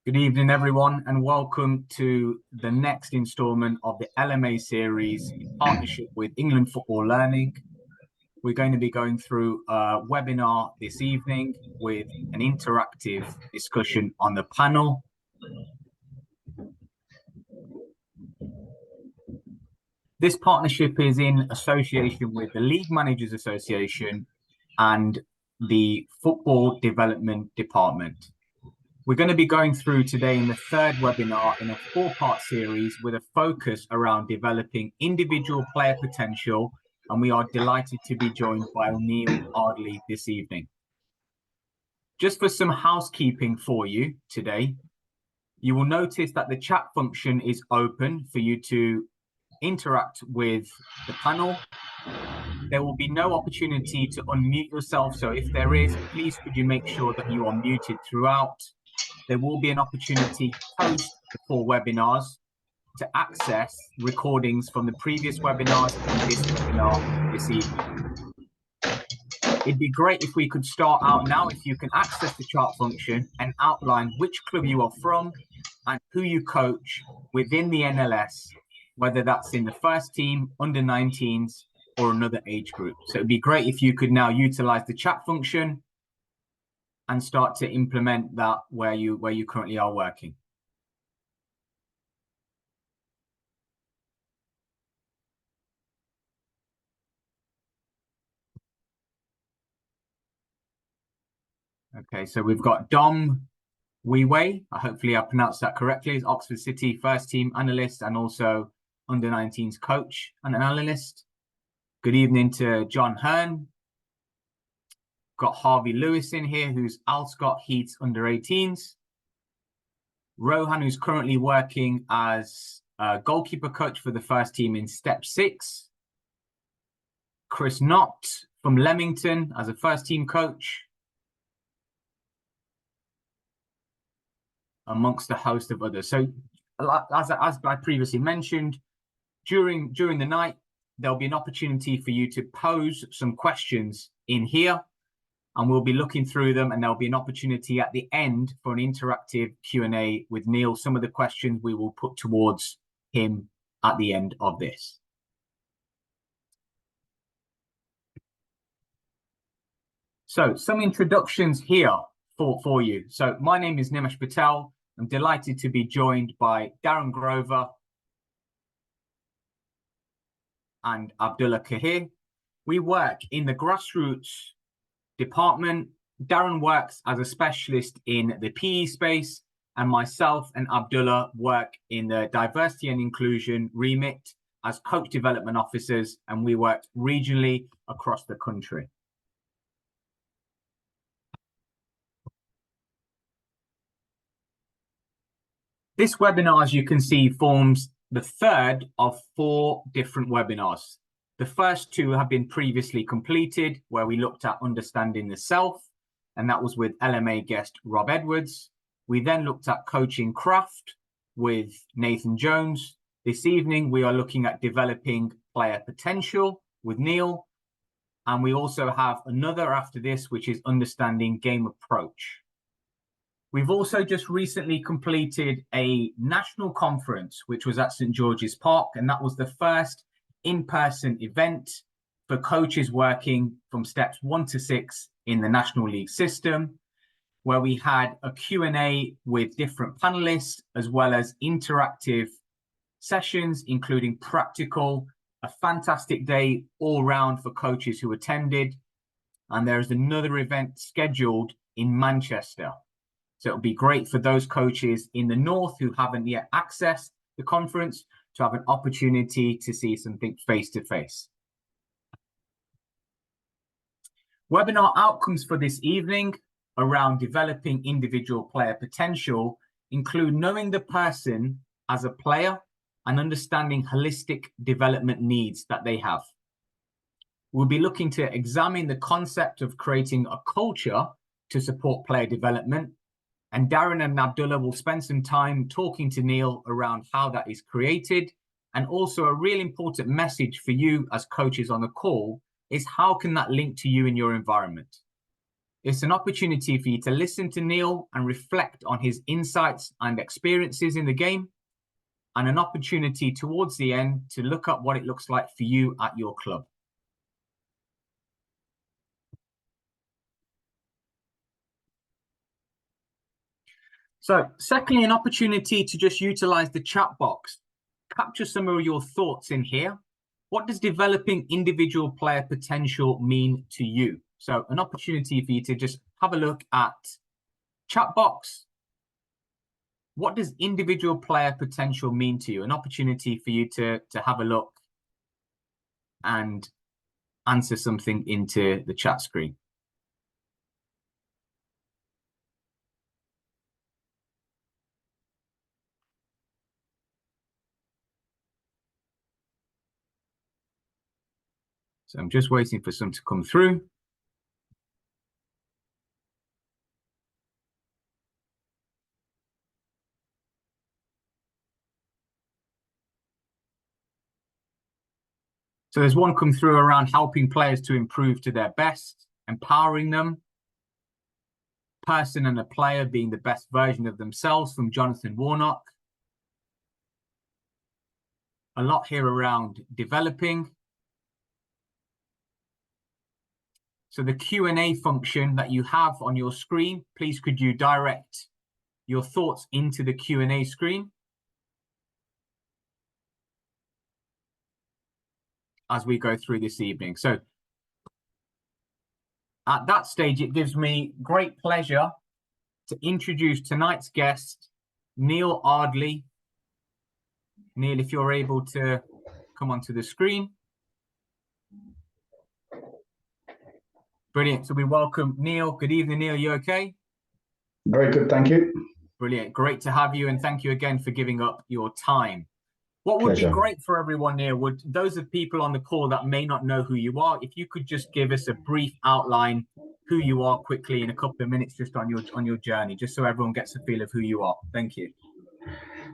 Good evening, everyone, and welcome to the next installment of the LMA series in partnership with England Football Learning. We're going to be going through a webinar this evening with an interactive discussion on the panel. This partnership is in association with the League Managers Association and the Football Development Department. We're going to be going through today in the third webinar in a four-part series with a focus around developing individual player potential, and we are delighted to be joined by Neal Ardley this evening. Just for some housekeeping for you today, you will notice that the chat function is open for you to interact with the panel. There will be no opportunity to unmute yourself, so if there is, please could you make sure that you are muted throughout. There will be an opportunity post the four webinars to access recordings from the previous webinars and this webinar this evening. It'd be great if we could start out now, if you can access the chart function and outline which club you are from and who you coach within the NLS, whether that's in the first team, under 19s, or another age group. So it'd be great if you could now utilize the chat function and start to implement that where you currently are working. Okay, so we've got Dom Weiwei, hopefully I pronounced that correctly, is Oxford City first team analyst and also under 19s coach and an analyst. Good evening to John Hearn. Got Harvey Lewis in here, who's Alscott Heats under 18s. Rohan, who's currently working as a goalkeeper coach for the first team in Step 6. Chris Knott from Leamington as a first team coach, amongst a host of others. So as I previously mentioned, during the night, there'll be an opportunity for you to pose some questions in here, and we'll be looking through them, and there'll be an opportunity at the end for an interactive Q&A with Neal. Some of the questions we will put towards him at the end of this. So some introductions here for you. So my name is Nimesh Patel. I'm delighted to be joined by Darren Grover and Abdullah Kahir. We work in the grassroots department. Darren works as a specialist in the PE space, and myself and Abdullah work in the diversity and inclusion remit as coach development officers, and we work regionally across the country. This webinar, as you can see, forms the third of 4 different webinars. The first 2 have been previously completed, where we looked at understanding the self, and that was with LMA guest Rob Edwards. We then looked at coaching craft with Nathan Jones. This evening, we are looking at developing player potential with Neal. And we also have another after this, which is understanding game approach. We've also just recently completed a national conference, which was at St. George's Park, and that was the first in-person event for coaches working from steps 1 to 6 in the National League system, where we had a Q&A with different panelists, as well as interactive sessions, including practical, a fantastic day all round for coaches who attended. And there's another event scheduled in Manchester. So it'll be great for those coaches in the north who haven't yet accessed the conference to have an opportunity to see something face-to-face. Webinar outcomes for this evening around developing individual player potential include knowing the person as a player and understanding holistic development needs that they have. We'll be looking to examine the concept of creating a culture to support player development. And Darren and Abdullah will spend some time talking to Neal around how that is created. And also a really important message for you as coaches on the call is how can that link to you in your environment? It's an opportunity for you to listen to Neal and reflect on his insights and experiences in the game, and an opportunity towards the end to look at what it looks like for you at your club. So, secondly, an opportunity to just utilize the chat box. Capture some of your thoughts in here. What does developing individual player potential mean to you? So, an opportunity for you to just have a look at chat box. What does individual player potential mean to you? An opportunity for you to have a look and answer something into the chat screen. So I'm just waiting for some to come through. So there's one come through around helping players to improve to their best, empowering them, person and a player being the best version of themselves, from Jonathan Warnock. A lot here around developing. So the Q&A function that you have on your screen, please could you direct your thoughts into the Q&A screen as we go through this evening. So at that stage, it gives me great pleasure to introduce tonight's guest, Neal Ardley. Neal, if you're able to come onto the screen. Brilliant. So we welcome Neal. Good evening, Neal. You okay? Very good, thank you. Brilliant. Great to have you, and thank you again for giving up your time. What would be great for everyone here would, those of people on the call that may not know who you are, if you could just give us a brief outline who you are quickly in a couple of minutes, just on your journey, just so everyone gets a feel of who you are. Thank you.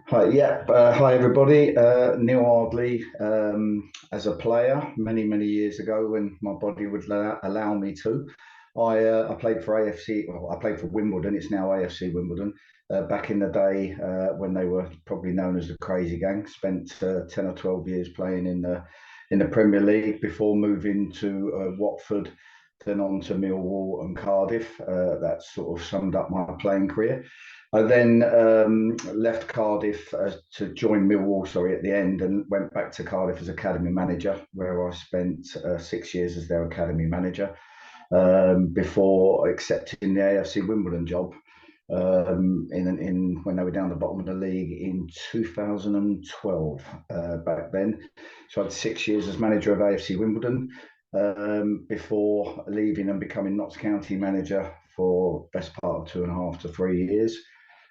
Hi, hi everybody. Neal Ardley. As a player, many years ago, when my body would allow me to, I played for AFC. Well, I played for Wimbledon. It's now AFC Wimbledon. Back in the day, when they were probably known as the Crazy Gang, spent 10 or 12 years playing in the Premier League before moving to Watford, then on to Millwall and Cardiff. That sort of summed up my playing career. I then left Cardiff to join Millwall, at the end, and went back to Cardiff as academy manager, where I spent 6 years as their academy manager before accepting the AFC Wimbledon job when they were down the bottom of the league in 2012 back then. So I had 6 years as manager of AFC Wimbledon before leaving and becoming Notts County manager for best part of 2.5 to 3 years.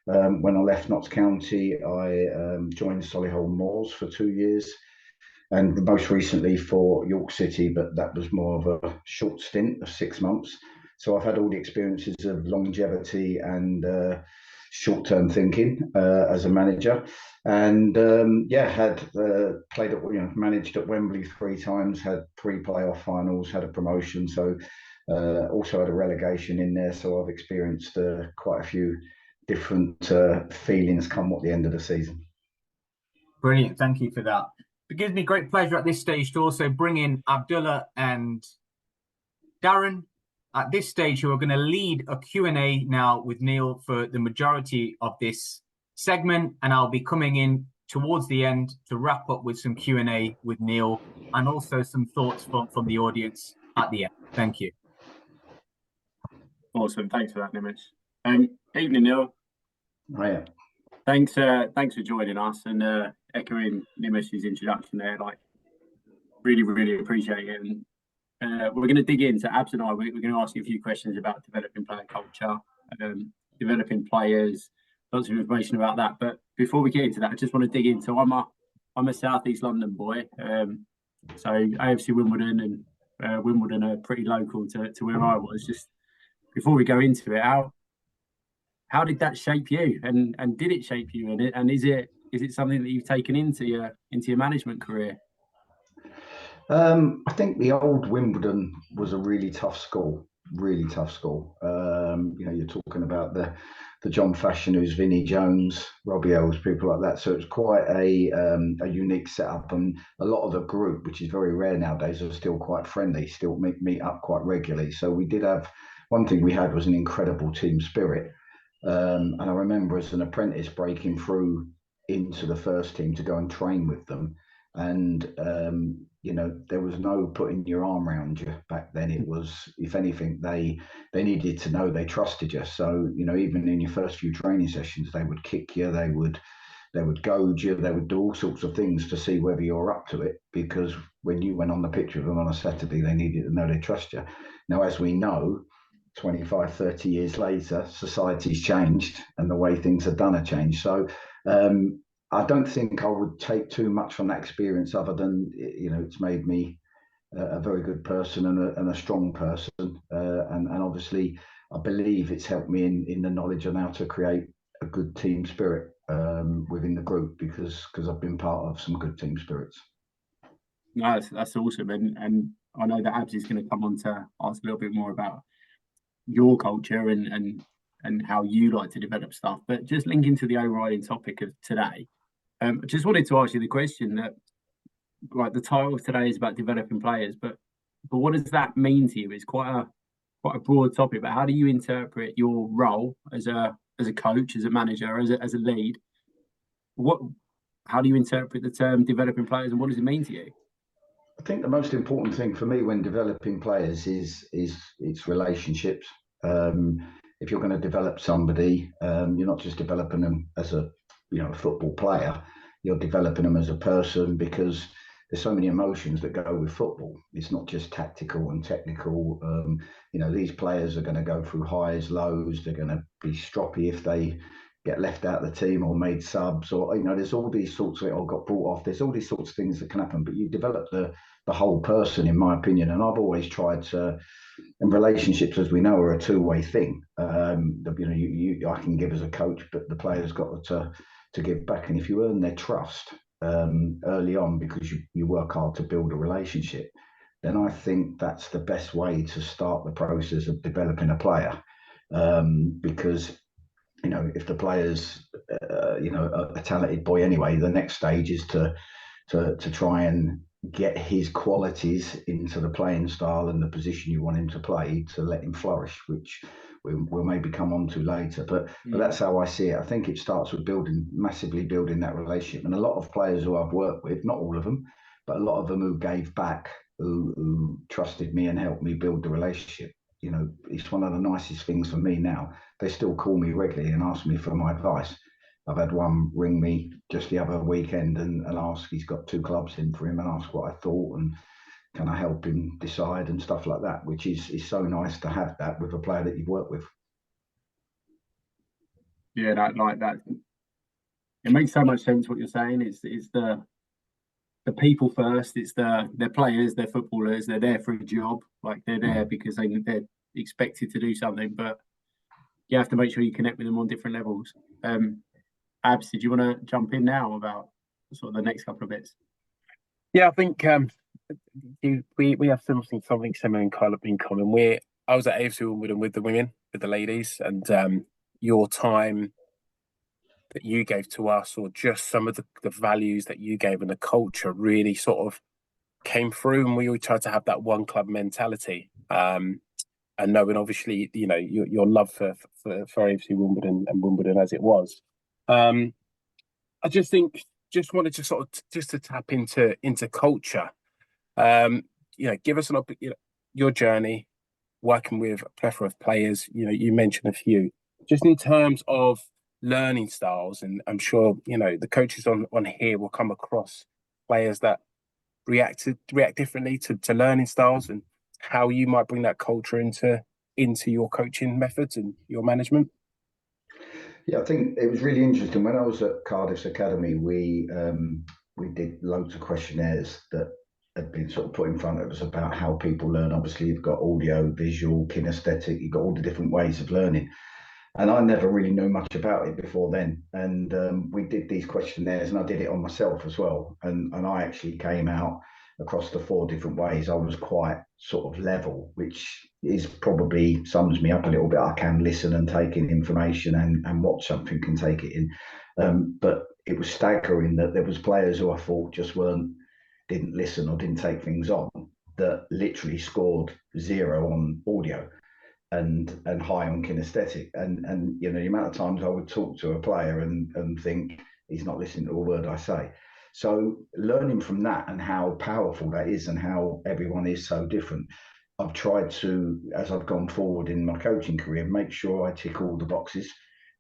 When I left Notts County, I joined Solihull Moors for 2 years, and most recently for York City, but that was more of a short stint of 6 months. So I've had all the experiences of longevity and short-term thinking as a manager, and had played at managed at Wembley 3 times, had 3 playoff finals, had a promotion, so also had a relegation in there. So I've experienced quite a few different feelings come at the end of the season. Brilliant, thank you for that. It gives me great pleasure at this stage to also bring in Abdullah and Darren at this stage, who are going to lead a Q&A now with Neal for the majority of this segment, and I'll be coming in towards the end to wrap up with some Q&A with Neal and also some thoughts from the audience at the end. Thank you. Awesome, thanks for that, Nimesh. Evening, Neal. Hiya. Thanks for joining us, and echoing Nimesh's introduction there. Really appreciate it. And we're going to dig into Abs and I. We're going to ask you a few questions about developing player culture, developing players, lots of information about that. But before we get into that, I just want to dig into. I'm a South East London boy, so AFC Wimbledon and Wimbledon are pretty local to where I was. Just before we go into it, how did that shape you, and did it shape you? And is it something that you've taken into your management career? I think the old Wimbledon was a really tough school. really tough school. You're talking about the John Fashionu's, Vinnie Jones, Robbie Ells, people like that. So it's quite a unique setup, and a lot of the group, which is very rare nowadays, are still quite friendly, still meet up quite regularly. So we did have, one thing we had was an incredible team spirit. And I remember as an apprentice breaking through into the first team to go and train with them. And, there was no putting your arm around you back then. It was, if anything, they needed to know they trusted you. So, even in your first few training sessions, they would kick you, they would goad you, they would do all sorts of things to see whether you're up to it. Because when you went on the pitch with them on a Saturday, they needed to know they trust you. Now, as we know, 25, 30 years later, society's changed and the way things are done have changed. So I don't think I would take too much from that experience, other than, it's made me a very good person and a strong person. And obviously, I believe it's helped me in the knowledge on how to create a good team spirit within the group, because I've been part of some good team spirits. No, that's awesome. And I know that Abs is going to come on to ask a little bit more about your culture and how you like to develop stuff. But just linking to the overriding topic of today, I just wanted to ask you the question that, like, the title of today is about developing players, but what does that mean to you? It's quite a broad topic. But how do you interpret your role as a coach, as a manager, as a lead? How do you interpret the term developing players, and what does it mean to you? I think the most important thing for me when developing players is its relationships. If you're going to develop somebody, you're not just developing them as a football player. You're developing them as a person, because there's so many emotions that go with football. It's not just tactical and technical. These players are going to go through highs, lows. They're going to be stroppy if they get left out of the team or made subs, or there's all these sorts of it, or got brought off. There's all these sorts of things that can happen, but you develop the whole person, in my opinion. And I've always tried to, and relationships, as we know, are a two-way thing. I can give as a coach, but the player's got to give back. And if you earn their trust early on, because you work hard to build a relationship, then I think that's the best way to start the process of developing a player. Because if the player's a talented boy anyway, the next stage is to try and get his qualities into the playing style and the position you want him to play, to let him flourish, which we'll maybe come on to later. But that's how I see it. I think it starts with massively building that relationship. And a lot of players who I've worked with, not all of them, but a lot of them who gave back, who trusted me and helped me build the relationship. It's one of the nicest things for me now. They still call me regularly and ask me for my advice. I've had one ring me just the other weekend and ask, he's got 2 clubs in for him, and ask what I thought and can I help him decide and stuff like that, which is so nice to have that with a player that you've worked with. Yeah, that it makes so much sense what you're saying. It's the people first. It's their players, they're footballers. They're there for a job. Like, they're there because they're expected to do something. But you have to make sure you connect with them on different levels. Abs, did you want to jump in now about sort of the next couple of bits? Yeah, I think we have something similar in common. I was at AFC Wimbledon with the women, with the ladies, and your time that you gave to us, or just some of the values that you gave and the culture, really sort of came through, and we all tried to have that one club mentality. And knowing, obviously, your love for AFC Wimbledon and Wimbledon as it was. I just wanted to sort of just to tap into culture. Give us your journey working with a plethora of players. You mentioned a few, just in terms of learning styles, and I'm sure the coaches on here will come across players that react differently to learning styles, and how you might bring that culture into your coaching methods and your management. Yeah, I think it was really interesting. When I was at Cardiff's Academy, we did loads of questionnaires that had been sort of put in front of us about how people learn. Obviously, you've got audio, visual, kinesthetic, you've got all the different ways of learning. And I never really knew much about it before then. And we did these questionnaires, and I did it on myself as well. And I actually came out across the 4 different ways, I was quite sort of level, which is probably sums me up a little bit. I can listen and take in information and watch something and take it in. But it was staggering that there was players who I thought just didn't listen or didn't take things on, that literally scored 0 on audio and high on kinesthetic. And you know, the amount of times I would talk to a player and think he's not listening to a word I say. So learning from that and how powerful that is and how everyone is so different, I've tried to, as I've gone forward in my coaching career, make sure I tick all the boxes.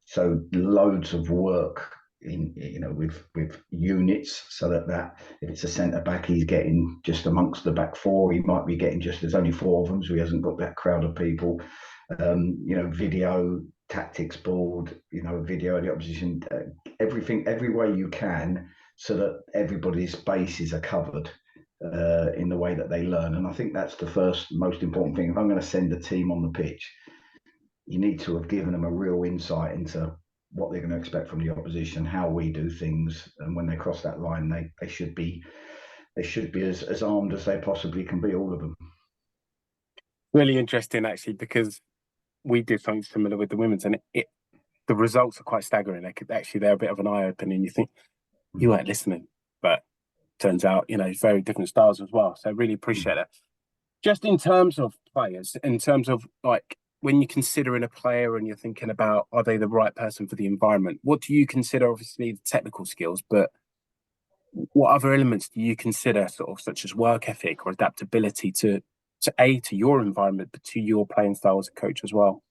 So loads of work in, you know, with units, so that if it's a centre back, he's getting just amongst the back 4. He might be getting just, there's only 4 of them, so he hasn't got that crowd of people. You know, video, tactics board, you know, video of the opposition, everything, every way you can, so that everybody's bases are covered in the way that they learn. And I think that's the first most important thing. If I'm going to send a team on the pitch, you need to have given them a real insight into what they're going to expect from the opposition, how we do things, and when they cross that line, they should be as armed as they possibly can be, all of them. Really interesting, actually, because we did something similar with the women's, and the results are quite staggering. They're a bit of an eye opener, and you think you weren't listening, but turns out, you know, very different styles as well. So I really appreciate that. Just in terms of players, in terms of like when you're considering a player and you're thinking about, are they the right person for the environment? What do you consider? Obviously, the technical skills, but what other elements do you consider, sort of such as work ethic or adaptability to your environment, but to your playing style as a coach as well?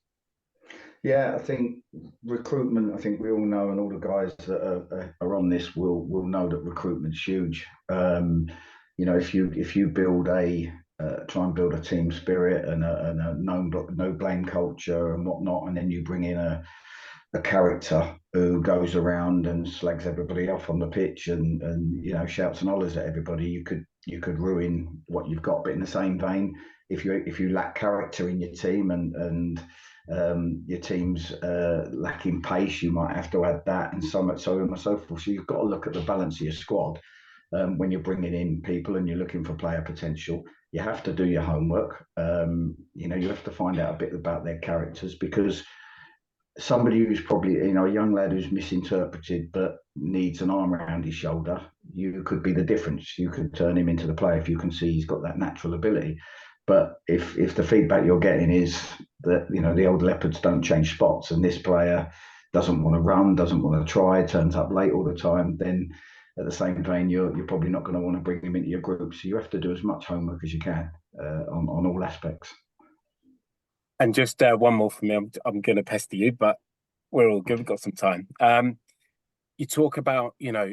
Yeah, I think recruitment, I think we all know, and all the guys that are on this will know that recruitment's huge. You know, if you build try and build a team spirit and a no blame culture and whatnot, and then you bring in a character who goes around and slags everybody off on the pitch and you know, shouts and hollers at everybody, you could ruin what you've got. But in the same vein, if you lack character in your team and your team's lacking pace, you might have to add that, and so much, so on and so forth. So you've got to look at the balance of your squad when you're bringing in people and you're looking for player potential. You have to do your homework. You know, you have to find out a bit about their characters, because somebody who's probably, you know, a young lad who's misinterpreted but needs an arm around his shoulder, you could be the difference. You could turn him into the player if you can see he's got that natural ability. But if the feedback you're getting is that, you know, the old leopards don't change spots, and this player doesn't want to run, doesn't want to try, turns up late all the time, then at the same vein, you're probably not going to want to bring him into your group. So you have to do as much homework as you can on all aspects. And just one more from me. I'm going to pester you, but we're all good. We've got some time. You talk about, you know,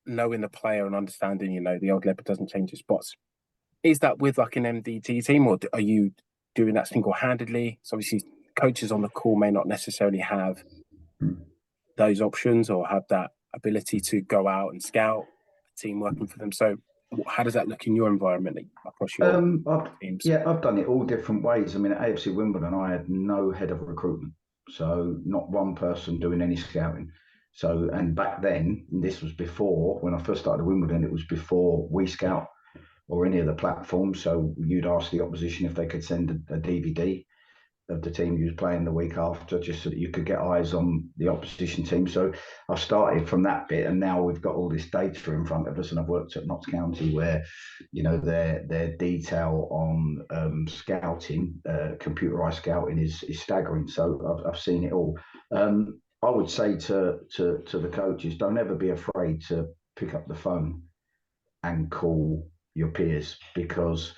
knowing the player and understanding, you know, the old leopard doesn't change his spots. Is that with like an MDT team, or are you doing that single-handedly? So obviously coaches on the call may not necessarily have those options or have that ability to go out and scout a team working for them. So how does that look in your environment across your teams? Yeah, I've done it all different ways. I mean, at AFC Wimbledon, I had no head of recruitment. So not one person doing any scouting. So, and back then, this was before, when I first started at Wimbledon, it was before We Scout or any of the platforms. So you'd ask the opposition if they could send a DVD of the team you was playing the week after, just so that you could get eyes on the opposition team. So I started from that bit, and now we've got all this data in front of us. And I've worked at Notts County, where, you know, their detail on scouting, computerized scouting, is staggering. So I've seen it all. I would say to the coaches, don't ever be afraid to pick up the phone and call your peers, because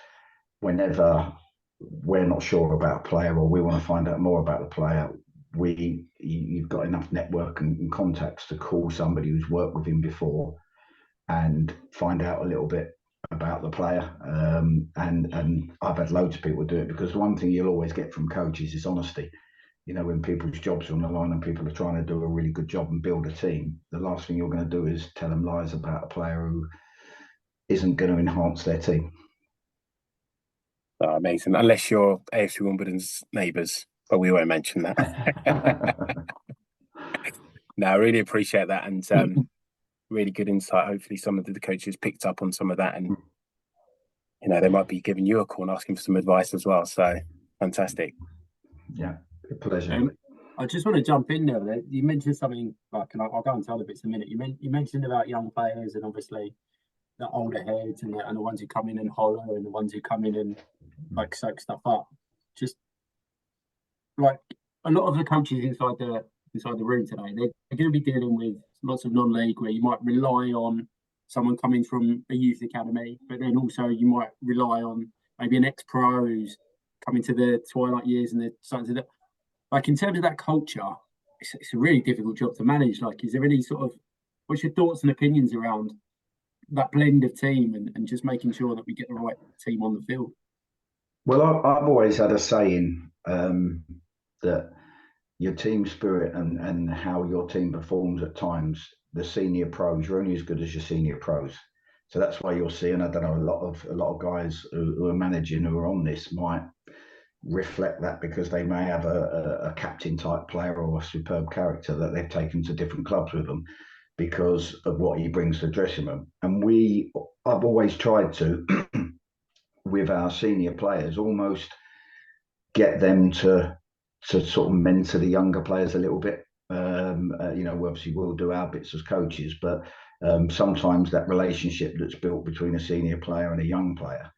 whenever we're not sure about a player or we want to find out more about the player, you've got enough network and contacts to call somebody who's worked with him before and find out a little bit about the player. And I've had loads of people do it, because one thing you'll always get from coaches is honesty. You know, when people's jobs are on the line and people are trying to do a really good job and build a team, the last thing you're going to do is tell them lies about a player who isn't going to enhance their team. Oh, amazing. Unless you're AFC Wimbledon's neighbours, but we won't mention that. No, I really appreciate that, and really good insight. Hopefully some of the coaches picked up on some of that and they might be giving you a call and asking for some advice as well. So fantastic. Yeah, a pleasure. I just want to jump in there. You mentioned something like, and I'll go and tell the bits in a minute. You mentioned about young players and obviously the older heads and the ones who come in and holler and the ones who come in and like soak stuff up. Just like a lot of the coaches inside the room today, they're going to be dealing with lots of non-league where you might rely on someone coming from a youth academy, but then also you might rely on maybe an ex-pro who's coming to the twilight years and they're starting to. Like in terms of that culture, it's a really difficult job to manage. Like, is there any sort of, what's your thoughts and opinions around that blend of team and just making sure that we get the right team on the field? Well, I've always had a saying that your team spirit and how your team performs at times, the senior pros, you're only as good as your senior pros. So that's why you'll see, and I don't know, a lot of guys who are managing who are on this might reflect that because they may have a captain type player or a superb character that they've taken to different clubs with them because of what he brings to the dressing room. And I've always tried to, with our senior players, almost get them to sort of mentor the younger players a little bit. Obviously we'll do our bits as coaches, but sometimes that relationship that's built between a senior player and a young player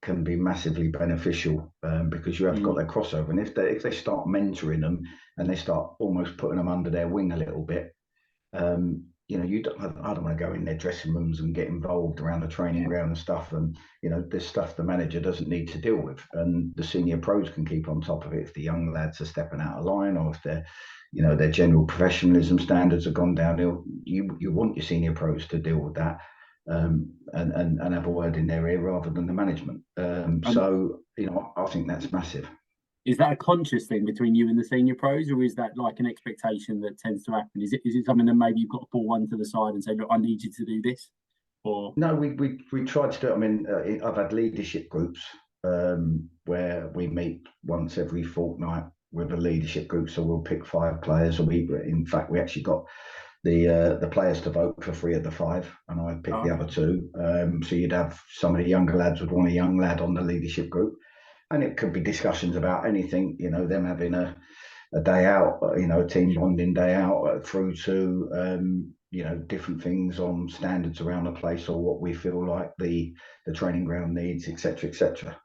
can be massively beneficial because you have got that crossover. And if they start mentoring them and they start almost putting them under their wing a little bit, I don't want to go in their dressing rooms and get involved around the training ground and stuff. And, there's stuff the manager doesn't need to deal with. And the senior pros can keep on top of it if the young lads are stepping out of line or if their general professionalism standards have gone downhill. You want your senior pros to deal with that. And have a word in their ear rather than the management. I think that's massive. Is that a conscious thing between you and the senior pros, or is that like an expectation that tends to happen? Is it something that maybe you've got to pull one to the side and say, look, I need you to do this? Or no, we tried to do it. I mean, I've had leadership groups where we meet once every fortnight with a leadership group. So we'll pick 5 players, in fact, we actually got the players to vote for 3 of the 5, and I picked the other 2. So you'd have some of the younger lads would want a young lad on the leadership group, and it could be discussions about anything. Them having a day out, a team bonding day out, through to different things on standards around the place or what we feel like the training ground needs, etc., etc.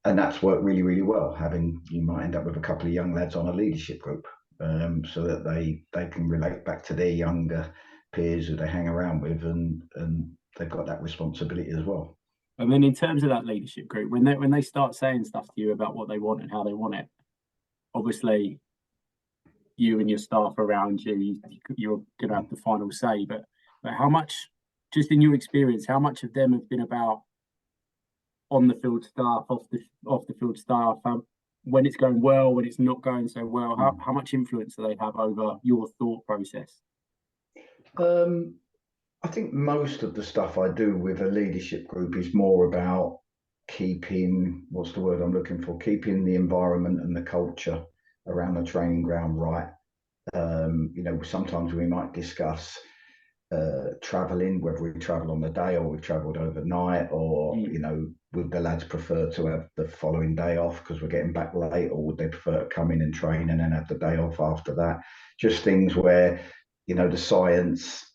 And that's worked really, really well. You might end up with a couple of young lads on a leadership group. So that they can relate back to their younger peers who they hang around with, and they've got that responsibility as well. And then in terms of that leadership group, when they start saying stuff to you about what they want and how they want it, obviously you and your staff around you're going to have the final say. But how much, just in your experience, how much of them have been about on the field staff, off the field staff? When it's going well, when it's not going so well, how much influence do they have over your thought process? I think most of the stuff I do with a leadership group is more about keeping, what's the word I'm looking for, keeping the environment and the culture around the training ground right. Sometimes we might discuss traveling, whether we travel on the day or we've traveled overnight, or would the lads prefer to have the following day off because we're getting back late, or would they prefer to come in and train and then have the day off after that? Just things where the science,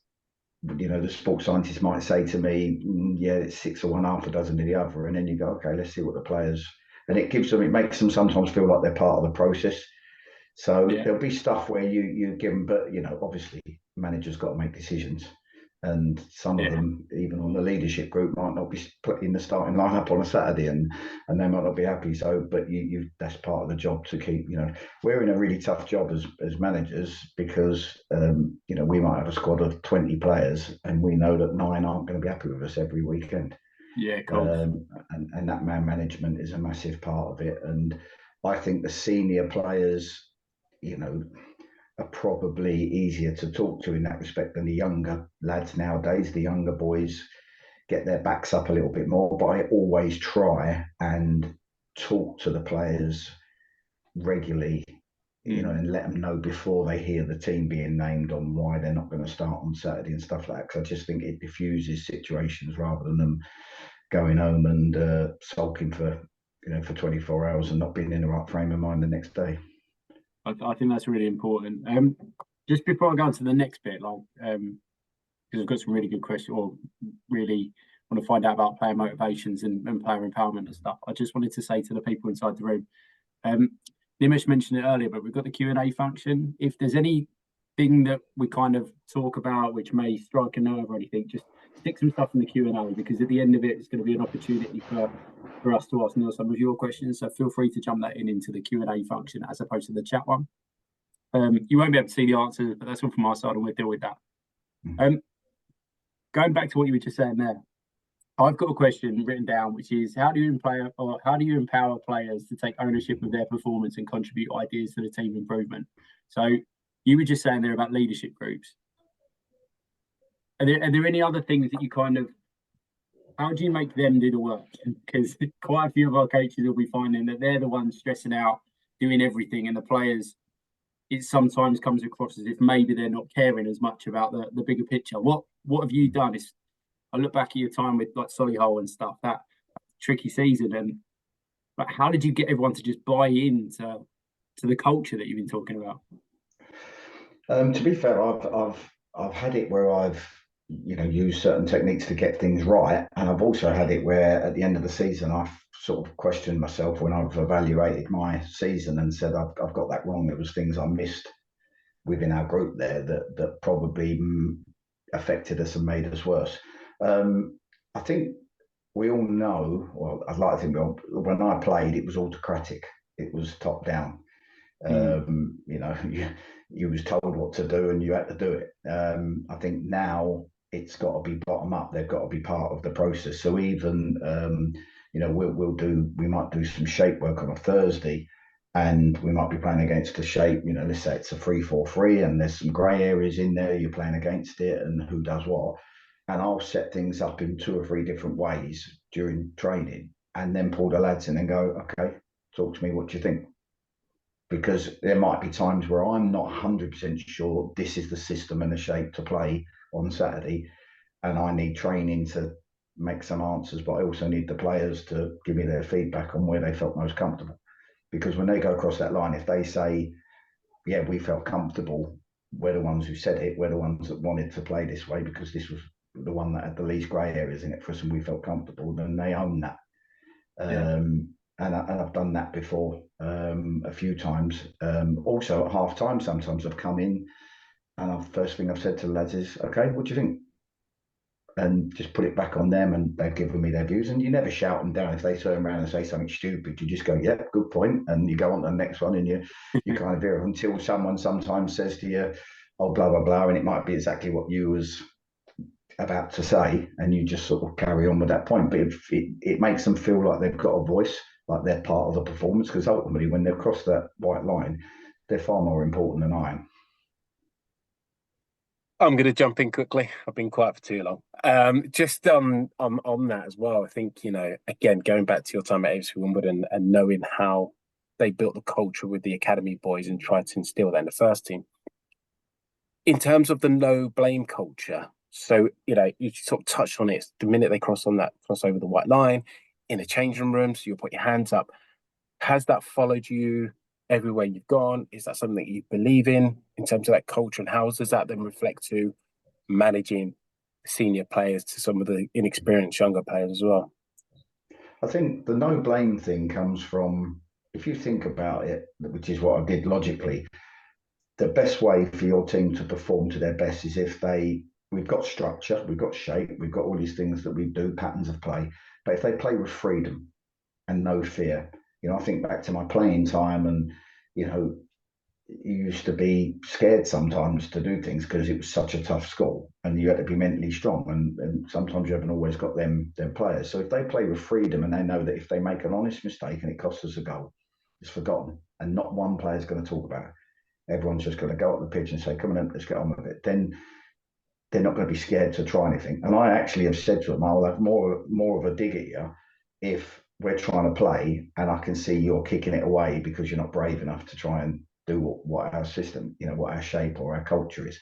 the sports scientist might say to me, it's 6 of one, half a dozen of the other, and then you go, okay, let's see what the players, and it makes them sometimes feel like they're part of the process. So there'll be stuff where you give them, but obviously managers got to make decisions, and some of them, even on the leadership group, might not be put in the starting lineup on a Saturday, and they might not be happy. So, but that's part of the job to keep. We're in a really tough job as managers because we might have a squad of 20 players, and we know that 9 aren't going to be happy with us every weekend. Yeah, cool. And that man management is a massive part of it, and I think the senior players, are probably easier to talk to in that respect than the younger lads nowadays. The younger boys get their backs up a little bit more, but I always try and talk to the players regularly, you know, and let them know before they hear the team being named on why they're not going to start on Saturday and stuff like that. Because I just think it diffuses situations rather than them going home and sulking for 24 hours and not being in the right frame of mind the next day. I think that's really important. Just before I go on to the next bit, like, because I've got some really good questions, or really want to find out about player motivations and player empowerment and stuff. I just wanted to say to the people inside the room, Nimesh mentioned it earlier, but we've got the Q&A function. If there's anything that we kind of talk about which may strike a nerve or anything, just stick some stuff in the Q&A, because at the end of it, it's going to be an opportunity for us to ask Neal some of your questions. So feel free to jump that into the Q&A function as opposed to the chat one. You won't be able to see the answers, but that's all from our side, and we'll deal with that. Going back to what you were just saying there, I've got a question written down, which is how do you empower players to take ownership of their performance and contribute ideas to the team improvement? So you were just saying there about leadership groups. Are there any other things that you kind of, how do you make them do the work? Because quite a few of our coaches will be finding that they're the ones stressing out, doing everything, and the players, it sometimes comes across as if maybe they're not caring as much about the bigger picture. What have you done? I look back at your time with like Solihull and stuff, that tricky season, and like, how did you get everyone to just buy into the culture that you've been talking about? To be fair, I've had it where I've used certain techniques to get things right, and I've also had it where at the end of the season I've sort of questioned myself when I've evaluated my season and said I've got that wrong. There was things I missed within our group there that probably affected us and made us worse. I think we all know, well, I'd like to think, when I played, it was autocratic. It was top down. You was told what to do and you had to do it. I think now it's got to be bottom up. They've got to be part of the process. So even, we might do some shape work on a Thursday, and we might be playing against a shape, let's say it's a 3-4-3 and there's some grey areas in there, you're playing against it and who does what. And I'll set things up in 2 or 3 different ways during training and then pull the lads in and go, okay, talk to me, what do you think? Because there might be times where I'm not 100% sure this is the system and the shape to play on Saturday, and I need training to make some answers, but I also need the players to give me their feedback on where they felt most comfortable. Because when they go across that line, if they say, yeah, we felt comfortable, we're the ones who said it, we're the ones that wanted to play this way because this was the one that had the least grey areas in it for us and we felt comfortable, then they own that. And I've done that before a few times. Also at half time, sometimes I've come in and first thing I've said to the lads is, okay, what do you think? And just put it back on them, and they've given me their views. And you never shout them down. If they turn around and say something stupid, you just go, yeah, good point. And you go on to the next one, and you kind of veer until someone sometimes says to you, oh, blah, blah, blah. And it might be exactly what you was about to say, and you just sort of carry on with that point. But it makes them feel like they've got a voice, like they're part of the performance, because ultimately when they've crossed that white line, they're far more important than I am. I'm going to jump in quickly. I've been quiet for too long. Just on that as well, I think, again, going back to your time at AFC Wimbledon and knowing how they built the culture with the academy boys and tried to instill that in the first team. In terms of the no blame culture, so, you sort of touched on it. The minute they cross over the white line, in a changing room, so you'll put your hands up. Has that followed you everywhere you've gone? Is that something that you believe in terms of that culture, and how does that then reflect to managing senior players to some of the inexperienced younger players as well? I think the no blame thing comes from, if you think about it, which is what I did logically, the best way for your team to perform to their best is if we've got structure, we've got shape, we've got all these things that we do, patterns of play, but if they play with freedom and no fear. I think back to my playing time, and you used to be scared sometimes to do things because it was such a tough school, and you had to be mentally strong, and sometimes you haven't always got them players. So if they play with freedom and they know that if they make an honest mistake and it costs us a goal, it's forgotten, and not one player's going to talk about it. Everyone's just going to go up the pitch and say, come on, let's get on with it. Then they're not going to be scared to try anything. And I actually have said to them, I'll have more of a dig at you if we're trying to play and I can see you're kicking it away because you're not brave enough to try and do what our system, what our shape or our culture is.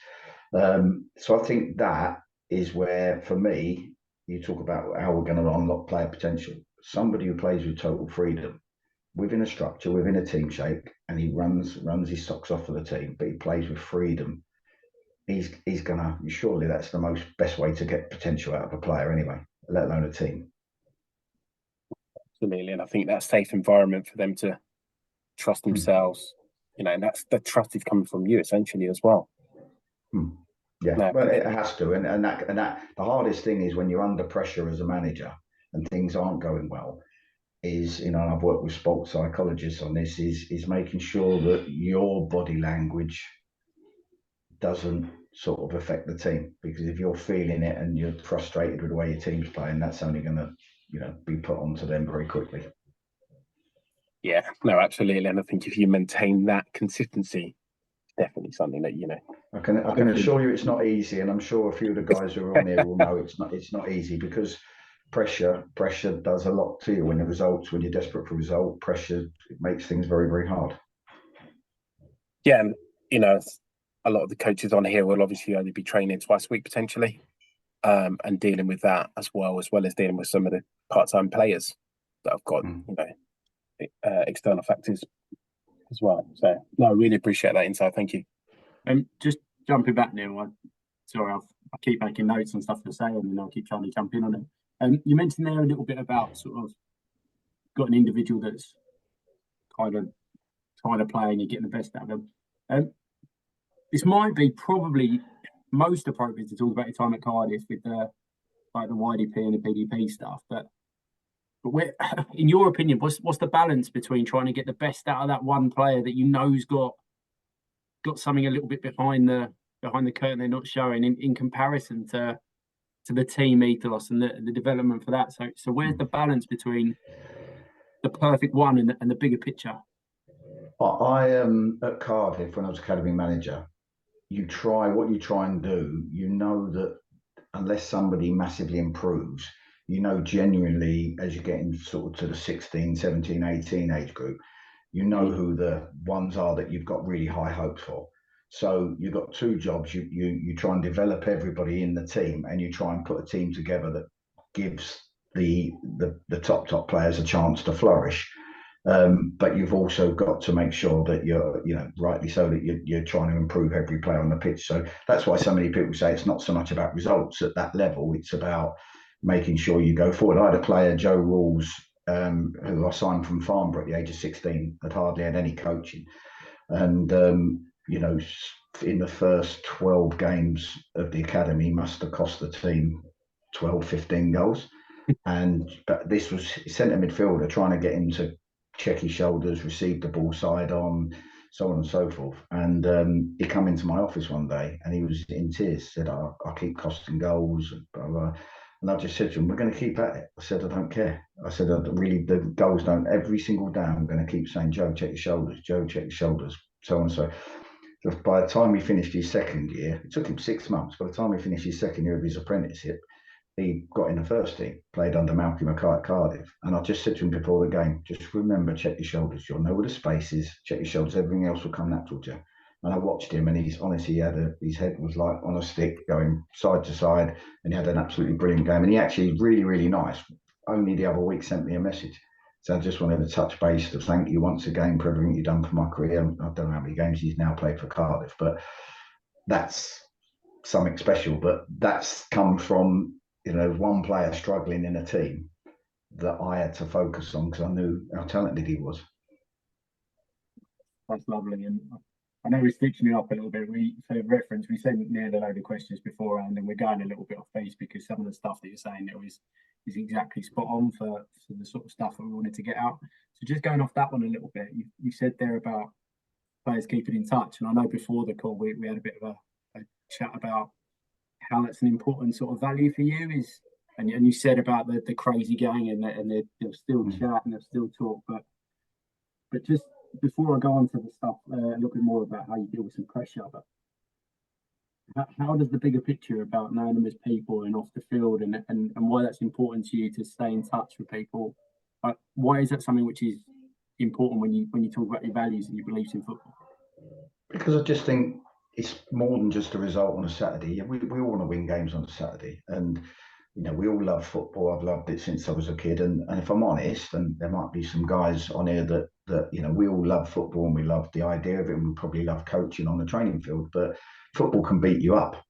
So I think that is where, for me, you talk about how we're going to unlock player potential. Somebody who plays with total freedom, within a structure, within a team shape, and he runs his socks off for the team, but he plays with freedom. He's gonna, surely that's the best way to get potential out of a player anyway, let alone a team. Absolutely, and I think that safe environment for them to trust themselves, and that's the trust is coming from you essentially as well. Yeah, no, well, it has to, and that the hardest thing is when you're under pressure as a manager and things aren't going well. Is, I've worked with sports psychologists on this. Is making sure that your body language doesn't sort of affect the team, because if you're feeling it and you're frustrated with the way your team's playing, that's only going to be put onto them very quickly. Yeah, no, absolutely, and I think if you maintain that consistency, definitely something that I can assure you it's not easy, and I'm sure a few of the guys who are on here will know it's not easy, because pressure does a lot to you when you're desperate for result. Pressure, it makes things very, very hard. Yeah, and a lot of the coaches on here will obviously only be training twice a week potentially, and dealing with that as well as dealing with some of the part-time players that have got external factors as well. So no, I really appreciate that insight. Thank you. Just jumping back, Neil. I keep making notes and stuff to say, and then I'll keep trying to jump in on it. You mentioned there a little bit about sort of got an individual that's kind of trying to play and you're getting the best out of them. This might be probably most appropriate to talk about your time at Cardiff with the YDP and the PDP stuff, but where, in your opinion, what's the balance between trying to get the best out of that one player that know's got something a little bit behind the curtain they're not showing in comparison to the team ethos and the development for that? So where's the balance between the perfect one and the bigger picture? I at Cardiff, when I was academy manager, you try and do, that unless somebody massively improves, genuinely, as you're getting sort of to the 16, 17, 18 age group, who the ones are that you've got really high hopes for. So you've got two jobs. You try and develop everybody in the team, and you try and put a team together that gives the top players a chance to flourish. But you've also got to make sure that you're, rightly so, that you're trying to improve every player on the pitch. So that's why so many people say it's not so much about results at that level. It's about making sure you go forward. I had a player, Joe Rawls, who I signed from Farnborough at the age of 16, had hardly had any coaching. And, in the first 12 games of the academy, must have cost the team 12, 15 goals. But this was centre midfielder, trying to get him to check his shoulders, receive the ball side on, so on and so forth. And he come into my office one day and he was in tears, said, I keep costing goals, blah, blah. And I just said to him, we're going to keep at it. I said, I don't care. I said, the goals don't, every single day I'm going to keep saying, Joe, check your shoulders, Joe, check your shoulders, so on and so. So by the time he finished his second year, it took him 6 months. By the time he finished his second year of his apprenticeship, he got in the first team, played under Malcolm McKay at Cardiff. And I just said to him before the game, just remember, check your shoulders. You'll know where the space is. Check your shoulders. Everything else will come natural to you. And I watched him, and he's honestly, his head was like on a stick, going side to side, and he had an absolutely brilliant game. And he actually really, really nice. Only the other week sent me a message. So I just wanted to touch base to thank you once again for everything you've done for my career. I don't know how many games he's now played for Cardiff, but that's something special. But that's come from, one player struggling in a team that I had to focus on because I knew how talented he was. That's lovely. And I know we're stitching it up a little bit. For reference, we sent Neil a load of questions beforehand, and we're going a little bit off base because some of the stuff that you're saying there is exactly spot on for the sort of stuff that we wanted to get out. So just going off that one a little bit, you said there about players keeping in touch. And I know before the call, we had a bit of a chat about how that's an important sort of value for you is, and you said about the crazy gang and they'll still chat and they'll still talk, but just before I go on to the stuff a little bit more about how you deal with some pressure, but how does the bigger picture about knowing them as people and off the field and why that's important to you to stay in touch with people, why is that something which is important when you talk about your values and your beliefs in football? Because I just think it's more than just a result on a Saturday. We all want to win games on a Saturday, and we all love football. I've loved it since I was a kid, and if I'm honest, and there might be some guys on here that we all love football and we love the idea of it, and we probably love coaching on the training field. But football can beat you up.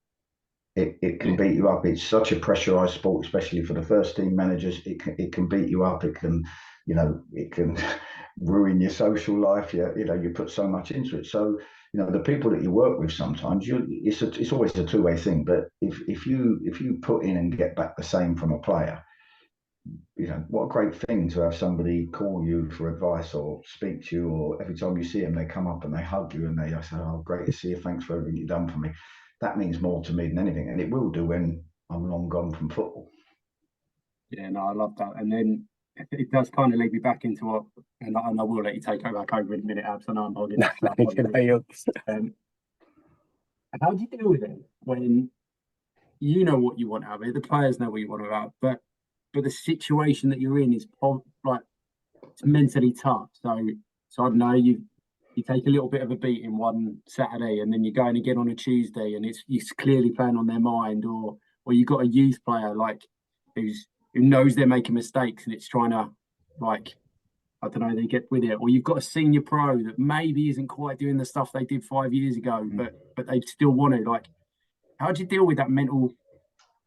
It can beat you up. It's such a pressurised sport, especially for the first team managers. It can beat you up. It can, it can ruin your social life. You put so much into it. So, the people that you work with sometimes, it's always a two-way thing. But if you put in and get back the same from a player, what a great thing to have somebody call you for advice or speak to you, or every time you see them, they come up and they hug you and they say, "Oh, great to see you. Thanks for everything you've done for me." That means more to me than anything, and it will do when I'm long gone from football. Yeah, no, I love that. And then it does kind of lead me back into what, and I will let you take back over in a minute, Abs. I know I'm hogging that. How do you deal with it when you know what you want out of it, the players know what you want out, but the situation that you're in is like it's mentally tough. So I don't know, you take a little bit of a beating one Saturday, and then you're going again on a Tuesday, and it's clearly playing on their mind, or you got a youth player like who knows they're making mistakes, and it's trying to, like, I don't know, they get with it, or you've got a senior pro that maybe isn't quite doing the stuff they did 5 years ago, but they still want to. Like, how do you deal with that mental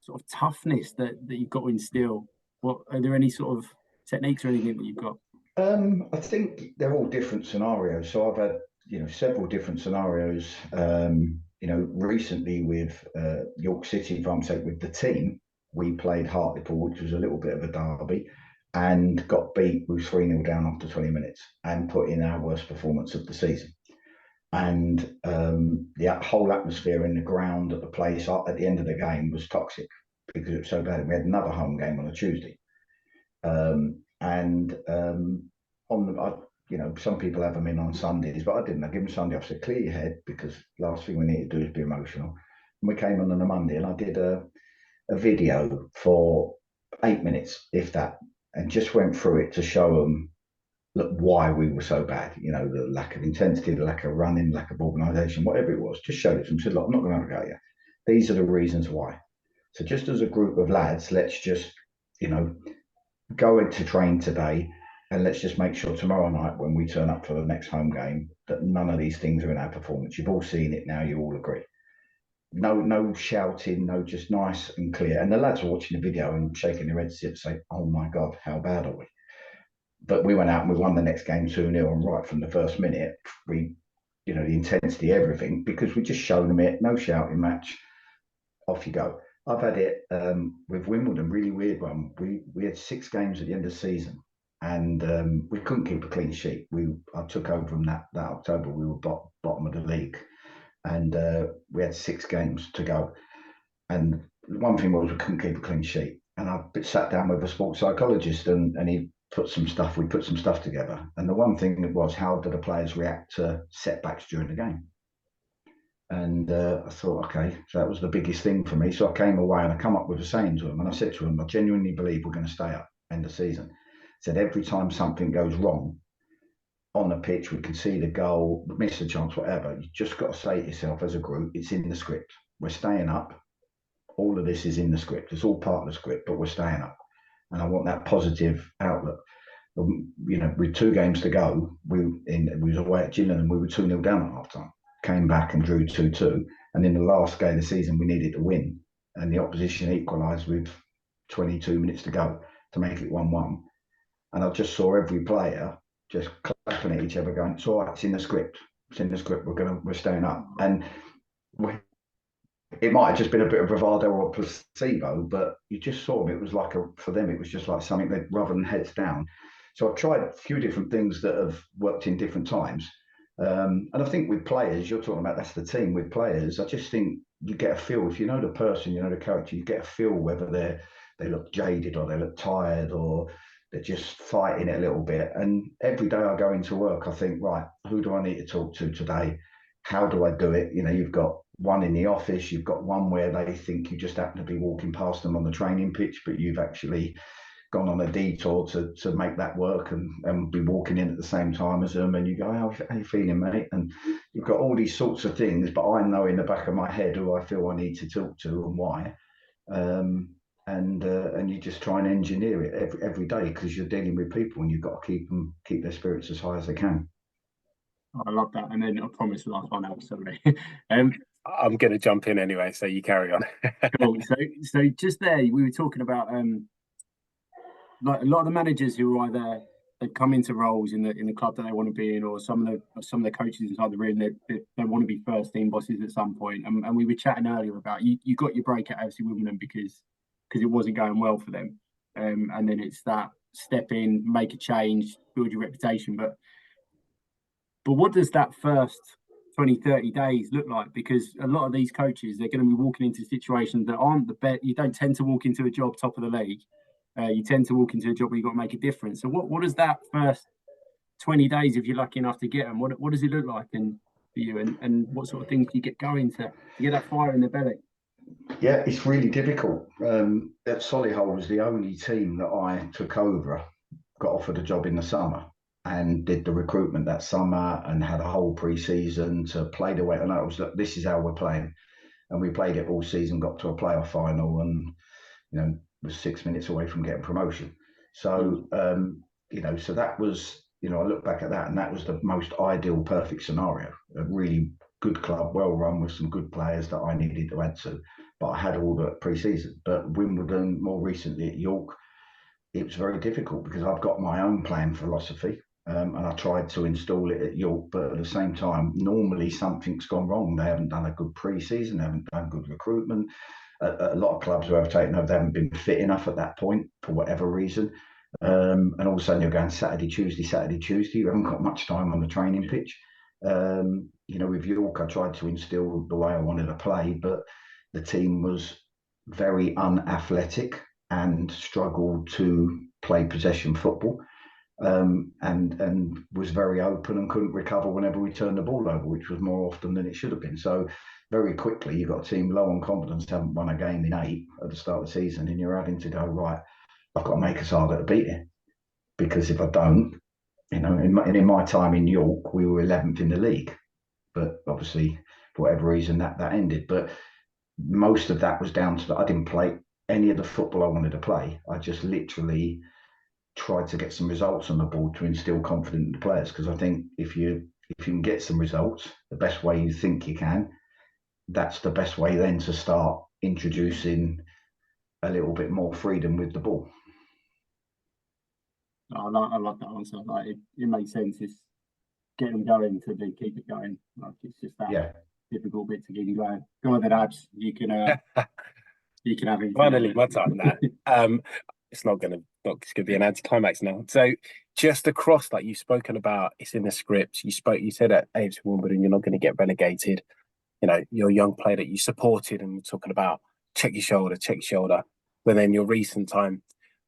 sort of toughness that you've got to instill? What are there any sort of techniques or anything that you've got? I think they're all different scenarios. So I've had several different scenarios. Recently with York City, if I'm saying with the team, we played Hartlepool, which was a little bit of a derby, and got beat. We were 3-0 down after 20 minutes and put in our worst performance of the season. And the whole atmosphere in the ground at the place at the end of the game was toxic because it was so bad. We had another home game on a Tuesday. Some people have them in on Sundays, but I didn't. I give them Sunday off. So clear your head, because last thing we need to do is be emotional. And we came on a Monday, and I did a video for 8 minutes, if that, and just went through it to show them, look, why we were so bad. The lack of intensity, the lack of running, lack of organisation, whatever it was. Just showed it to them. Said, look, I'm not going to have a go at you. These are the reasons why. So just as a group of lads, let's just, go into train today, and let's just make sure tomorrow night when we turn up for the next home game that none of these things are in our performance. You've all seen it now. You all agree. No shouting, no, just nice and clear. And the lads were watching the video and shaking their heads to say, "Oh my God, how bad are we?" But we went out and we won the next game 2-0, and right from the first minute, the intensity, everything, because we just shown them it. No shouting match. Off you go. I've had it with Wimbledon, really weird one. We had 6 games at the end of the season, and we couldn't keep a clean sheet. I took over them that October. We were bottom of the league, and we had 6 games to go. And one thing was we couldn't keep a clean sheet. And I sat down with a sports psychologist, and we put some stuff together. And the one thing was, how do the players react to setbacks during the game? And I thought, okay, so that was the biggest thing for me. So I came away and I come up with a saying to them, and I said to them, I genuinely believe we're going to stay up end of season. I said, every time something goes wrong on the pitch, we can see the goal, miss the chance, whatever, you just got to say to yourself as a group, it's in the script. We're staying up. All of this is in the script. It's all part of the script, but we're staying up. And I want that positive outlook. With 2 games to go, we was away at Gillingham, and we were 2-0 down at half time. Came back and drew 2-2, and in the last game of the season we needed to win, and the opposition equalised with 22 minutes to go to make it 1-1. And I just saw every player just clapping at each other, going, "It's all right, it's in the script. It's in the script. We're staying up." And it might have just been a bit of bravado or a placebo, but you just saw them. It was like for them, it was just like something they'd rather than heads down. So I've tried a few different things that have worked in different times. And I think with players, you're talking about that's the team. With players, I just think you get a feel. If you know the person, you know the character, you get a feel whether they look jaded or they look tired or they're just fighting it a little bit. And every day I go into work, I think, right, who do I need to talk to today? How do I do it? You've got one in the office, you've got one where they think you just happen to be walking past them on the training pitch, but you've actually gone on a detour to make that work and be walking in at the same time as them, and you go, how you feeling, mate? And you've got all these sorts of things, but I know in the back of my head who I feel I need to talk to and why. And you just try and engineer it every day, because you're dealing with people and you've got to keep their spirits as high as they can. I love that. And then I promise the last one out, sorry. I'm going to jump in anyway, so you carry on. Cool. So just there, we were talking about like a lot of the managers who are either they've come into roles in the club that they want to be in, or some of the coaches inside the room they want to be first team bosses at some point. And we were chatting earlier about you got your break at AFC Wimbledon because it wasn't going well for them, and then it's that step in, make a change, build your reputation. But what does that first 20, 30 days look like? Because a lot of these coaches, they're going to be walking into situations that aren't the best. You don't tend to walk into a job top of the league. You tend to walk into a job where you've got to make a difference. So what does that first 20 days, if you're lucky enough to get them, what does it look like for you? And what sort of things do you get going to get that fire in the belly? Yeah, it's really difficult. Solihull was the only team that I took over, got offered a job in the summer, and did the recruitment that summer and had a whole pre-season to play the way. And I was like, this is how we're playing. And we played it all season, got to a playoff final, and was 6 minutes away from getting promotion. So so that was, I look back at that, and that was the most ideal, perfect scenario. A really good club, well run, with some good players that I needed to add to. But I had all the pre-season. But Wimbledon, more recently at York, it was very difficult because I've got my own playing philosophy. And I tried to install it at York, but at the same time, normally something's gone wrong. They haven't done a good pre-season, they haven't done good recruitment. A lot of clubs who have taken over, they haven't been fit enough at that point for whatever reason. And all of a sudden you're going Saturday, Tuesday. You haven't got much time on the training pitch. With York, I tried to instill the way I wanted to play, but the team was very unathletic and struggled to play possession football. And was very open and couldn't recover whenever we turned the ball over, which was more often than it should have been. So very quickly, you've got a team low on confidence, haven't won a game in 8 at the start of the season, and you're having to go, right, I've got to make us harder to beat it. Because if I don't, in my time in York, we were 11th in the league. But obviously, for whatever reason, that ended. But most of that was down to that I didn't play any of the football I wanted to play. I just literally tried to get some results on the board to instill confidence in the players, because I think if you can get some results the best way you think you can, that's the best way then to start introducing a little bit more freedom with the ball. I love that answer. Like it makes sense. It's get them going to then keep it going. Like it's just that difficult bit to get them going. Go on then, Abs. You can have it. Finally my time now. It's gonna be an anticlimax now. So just across that, you've spoken about, it's in the script. You said at AFC Wimbledon you're not going to get relegated. You're a young player that you supported, and we're talking about check your shoulder. But then your recent time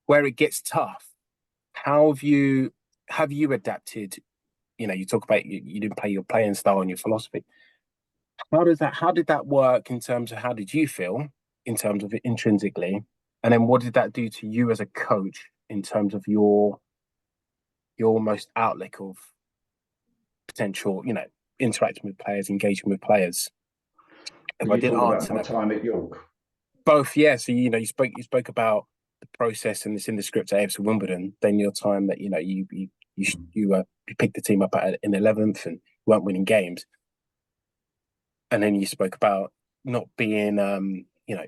where it gets tough, how have you adapted? You talk about you didn't play your playing style and your philosophy. How did that work in terms of how did you feel in terms of it intrinsically? And then what did that do to you as a coach in terms of your almost outlook of potential, interacting with players, engaging with players? If I didn't answer that time at York, both, yeah. So you spoke about the process, and it's in the script at AFC Wimbledon. Then your time that you picked the team up in 11th and weren't winning games, and then you spoke about not being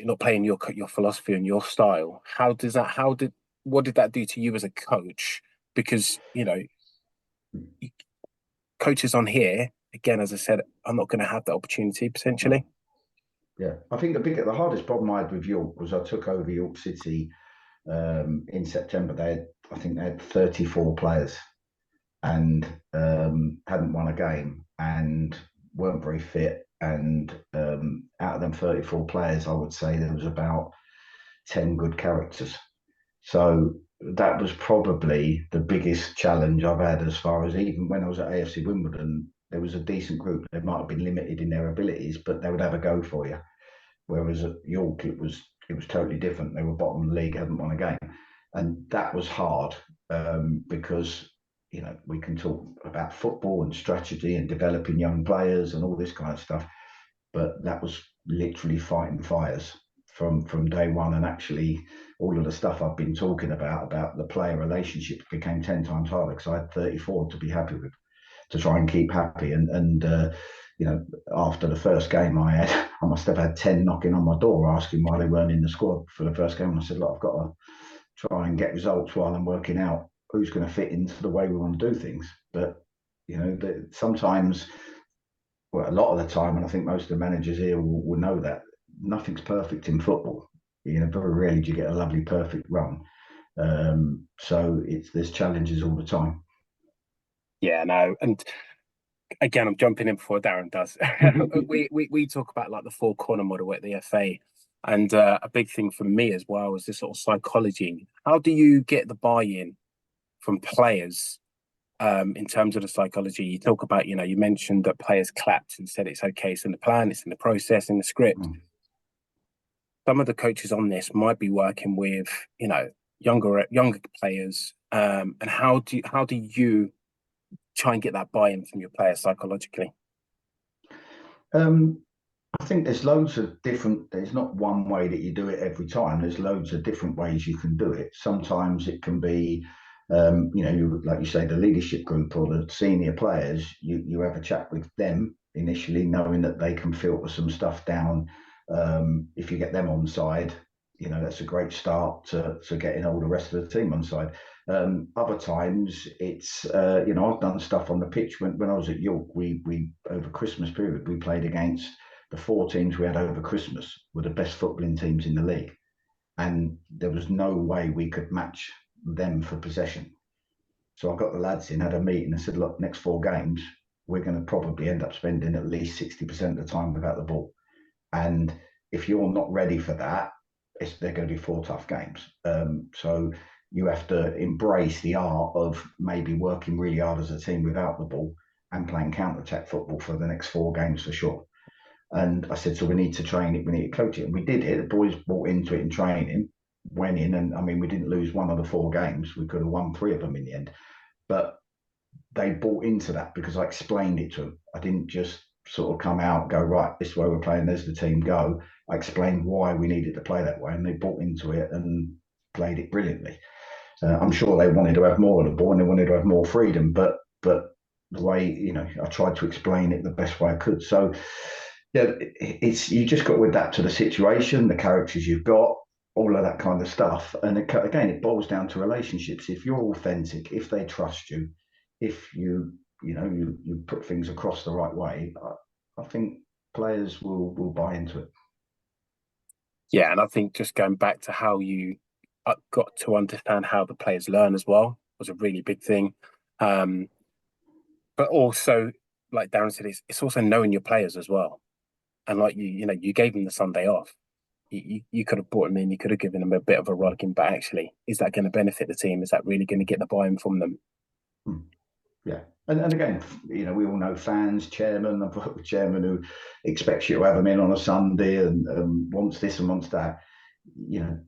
not playing your philosophy and your style. What did that do to you as a coach? Because coaches on here, again, as I said, I'm not going to have that opportunity potentially. Yeah, I think the hardest problem I had with York was I took over York City in September. They had 34 players and hadn't won a game and weren't very fit. And out of them 34 players, I would say there was about 10 good characters. So that was probably the biggest challenge I've had, as far as even when I was at AFC Wimbledon, there was a decent group. They might have been limited in their abilities, but they would have a go for you. Whereas at York, it was totally different. They were bottom of the league, hadn't won a game. And that was hard because, you know, we can talk about football and strategy and developing young players and all this kind of stuff, but that was literally fighting fires from day one. And actually, all of the stuff I've been talking about the player relationships became 10 times harder because I had 34 to be happy with, to try and keep happy. And you know, after the first game I must have had 10 knocking on my door asking why they weren't in the squad for the first game. And I said, look, I've got to try and get results while I'm working out who's going to fit into the way we want to do things. But, you know, sometimes, well, a lot of the time, and I think most of the managers here will know that, nothing's perfect in football. You know, very rarely do you get a lovely perfect run. So there's challenges all the time. Yeah, no, and again, I'm jumping in before Darren does. we talk about like the four corner model at the FA, and a big thing for me as well is this sort of psychology. How do you get the buy-in from players in terms of the psychology? You talk about, you know, you mentioned that players clapped and said it's okay, it's in the plan, it's in the process, in the script. Some of the coaches on this might be working with, you know, younger players, and how do you try and get that buy-in from your players psychologically? I think there's loads of different, there's not one way that you do it every time. There's loads of different ways you can do it. Sometimes it can be, you know, like you say, the leadership group or the senior players, you have a chat with them initially, knowing that they can filter some stuff down. If you get them on side, you know, that's a great start to getting all the rest of the team on side. Other times it's, you know, I've done stuff on the pitch when I was at York. We over Christmas period, we played against the 4 teams we had over Christmas were the best footballing teams in the league. And there was no way we could match them for possession. So I got the lads in, had a meeting and said, look, next 4 games, we're going to probably end up spending at least 60% of the time without the ball. And if you're not ready for that, they're going to be 4 tough games. So you have to embrace the art of maybe working really hard as a team without the ball and playing counter-attack football for the next 4 games for sure. And I said, so we need to train it, we need to coach it. And we did it. The boys bought into it in training, went in, and I mean, we didn't lose 1 of the 4 games. We could have won 3 of them in the end. But they bought into that because I explained it to them. I didn't just sort of come out and go, right, this is where we're playing, there's the team, go. I explained why we needed to play that way, and they bought into it and played it brilliantly. I'm sure they wanted to have more of the ball and they wanted to have more freedom, but the way, you know, I tried to explain it the best way I could. So yeah, it's, you just got to adapt to the situation, the characters you've got, all of that kind of stuff. And again, it boils down to relationships. If you're authentic, if they trust you, if you put things across the right way, I think players will buy into it. Yeah, and I think just going back to how you got to understand how the players learn as well was a really big thing. But also, like Darren said, it's also knowing your players as well. And like you know, you gave them the Sunday off. You could have brought them in, you could have given them a bit of a rollicking, but actually, is that going to benefit the team? Is that really going to get the buy-in from them? Yeah. And again, you know, we all know fans, chairman, I've worked with chairman who expects you to have them in on a Sunday and wants this and wants that. You know,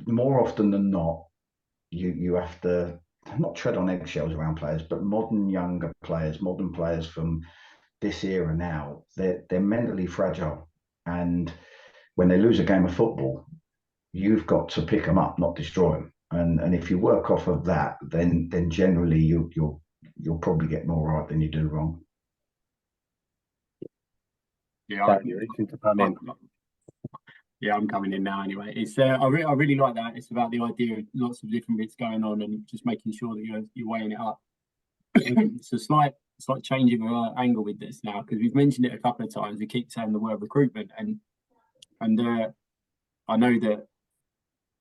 more often than not, you have to not tread on eggshells around players, but modern younger players, modern players from this era now, they're mentally fragile. And when they lose a game of football, you've got to pick them up, not destroy them. And if you work off of that, then generally you'll probably get more right than you do wrong. Yeah, I'm coming in now anyway. It's I really like that. It's about the idea of lots of different bits going on and just making sure that you're weighing it up. It's a slight changing of angle with this now, because we've mentioned it a couple of times. We keep saying the word recruitment, and I know that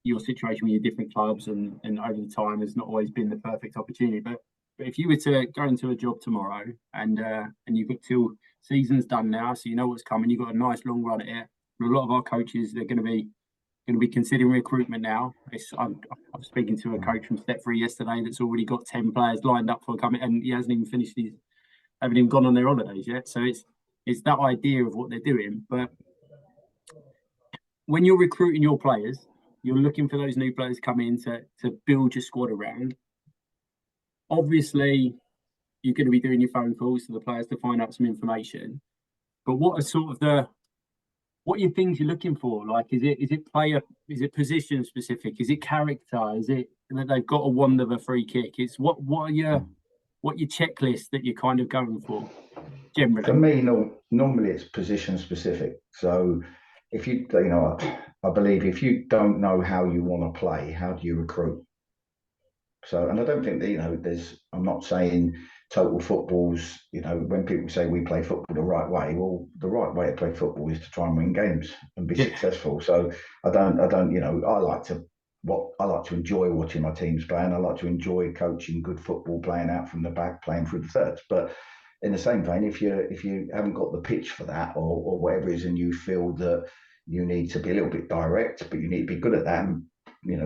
your situation with your different clubs and over the time has not always been the perfect opportunity. But if you were to go into a job tomorrow and you've got till season's done now, so you know what's coming, you've got a nice long run at it. And a lot of our coaches, they're going to be considering recruitment now. I'm speaking to a coach from Step 3 yesterday that's already got 10 players lined up for coming, and he hasn't even finished haven't even gone on their holidays yet. So it's that idea of what they're doing. But when you're recruiting your players, you're looking for those new players come in to build your squad around. Obviously, you're going to be doing your phone calls to the players to find out some information. But what are sort of what are your things you're looking for? Like, is it position specific? Is it character? Is it that they've got a wand of a free kick? It's what are your checklists that you're kind of going for generally? For me, normally it's position specific. So if I believe if you don't know how you want to play, how do you recruit? So, and I don't think that, I'm not saying total football's, when people say we play football the right way, well, the right way to play football is to try and win games and be successful. So I like to enjoy watching my teams play, and I like to enjoy coaching good football, playing out from the back, playing through the thirds. But in the same vein, if you haven't got the pitch for that or whatever it is, and you feel that you need to be a little bit direct, but you need to be good at that. And,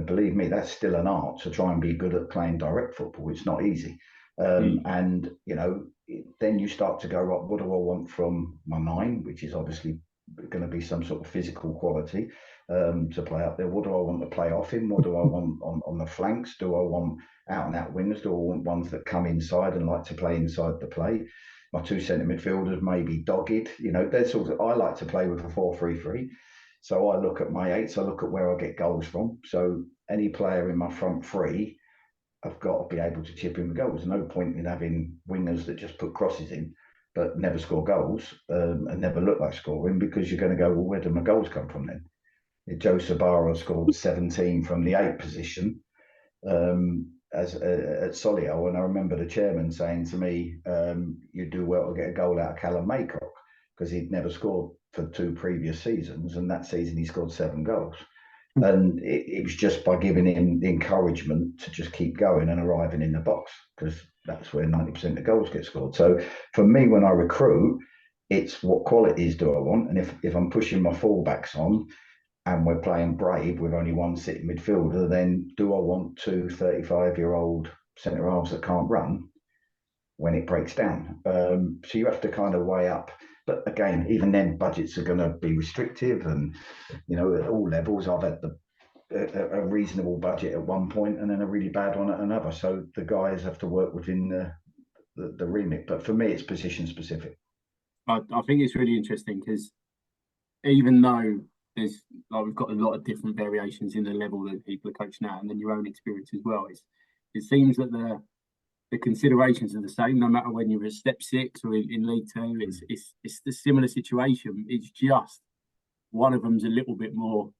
believe me, that's still an art to try and be good at playing direct football. It's not easy. And, then you start to go, right, what do I want from my 9, which is obviously going to be some sort of physical quality to play up there. What do I want to play off him? What do I want on the flanks? Do I want out and out wingers? Do I want ones that come inside and like to play inside the play? My 2 centre midfielders may be dogged. I like to play with a 4-3-3. So I look at my 8s, I look at where I get goals from. So any player in my front 3, I've got to be able to chip in with goals. There's no point in having wingers that just put crosses in but never score goals and never look like scoring, because you're going to go, well, where do my goals come from then? Joe Sabara scored 17 from the 8 position at Solihull, and I remember the chairman saying to me, you do well to get a goal out of Callum Maycock, because he'd never scored for 2 previous seasons, and that season he scored 7 goals. And it was just by giving him the encouragement to just keep going and arriving in the box, because that's where 90% of goals get scored. So for me, when I recruit, it's what qualities do I want? And if I'm pushing my fullbacks on and we're playing brave with only one sitting midfielder, then do I want 2 35-year-old centre halves that can't run when it breaks down? So you have to kind of weigh up. But again, even then, budgets are going to be restrictive, and at all levels, I've had a reasonable budget at one point and then a really bad one at another. So the guys have to work within the remit. But for me, it's position specific. I think it's really interesting, because even though we've got a lot of different variations in the level that people are coaching at, and then your own experience as well, it seems that the considerations are the same, no matter when you're at step 6 or in League 2. It's the similar situation. It's just one of them's a little bit more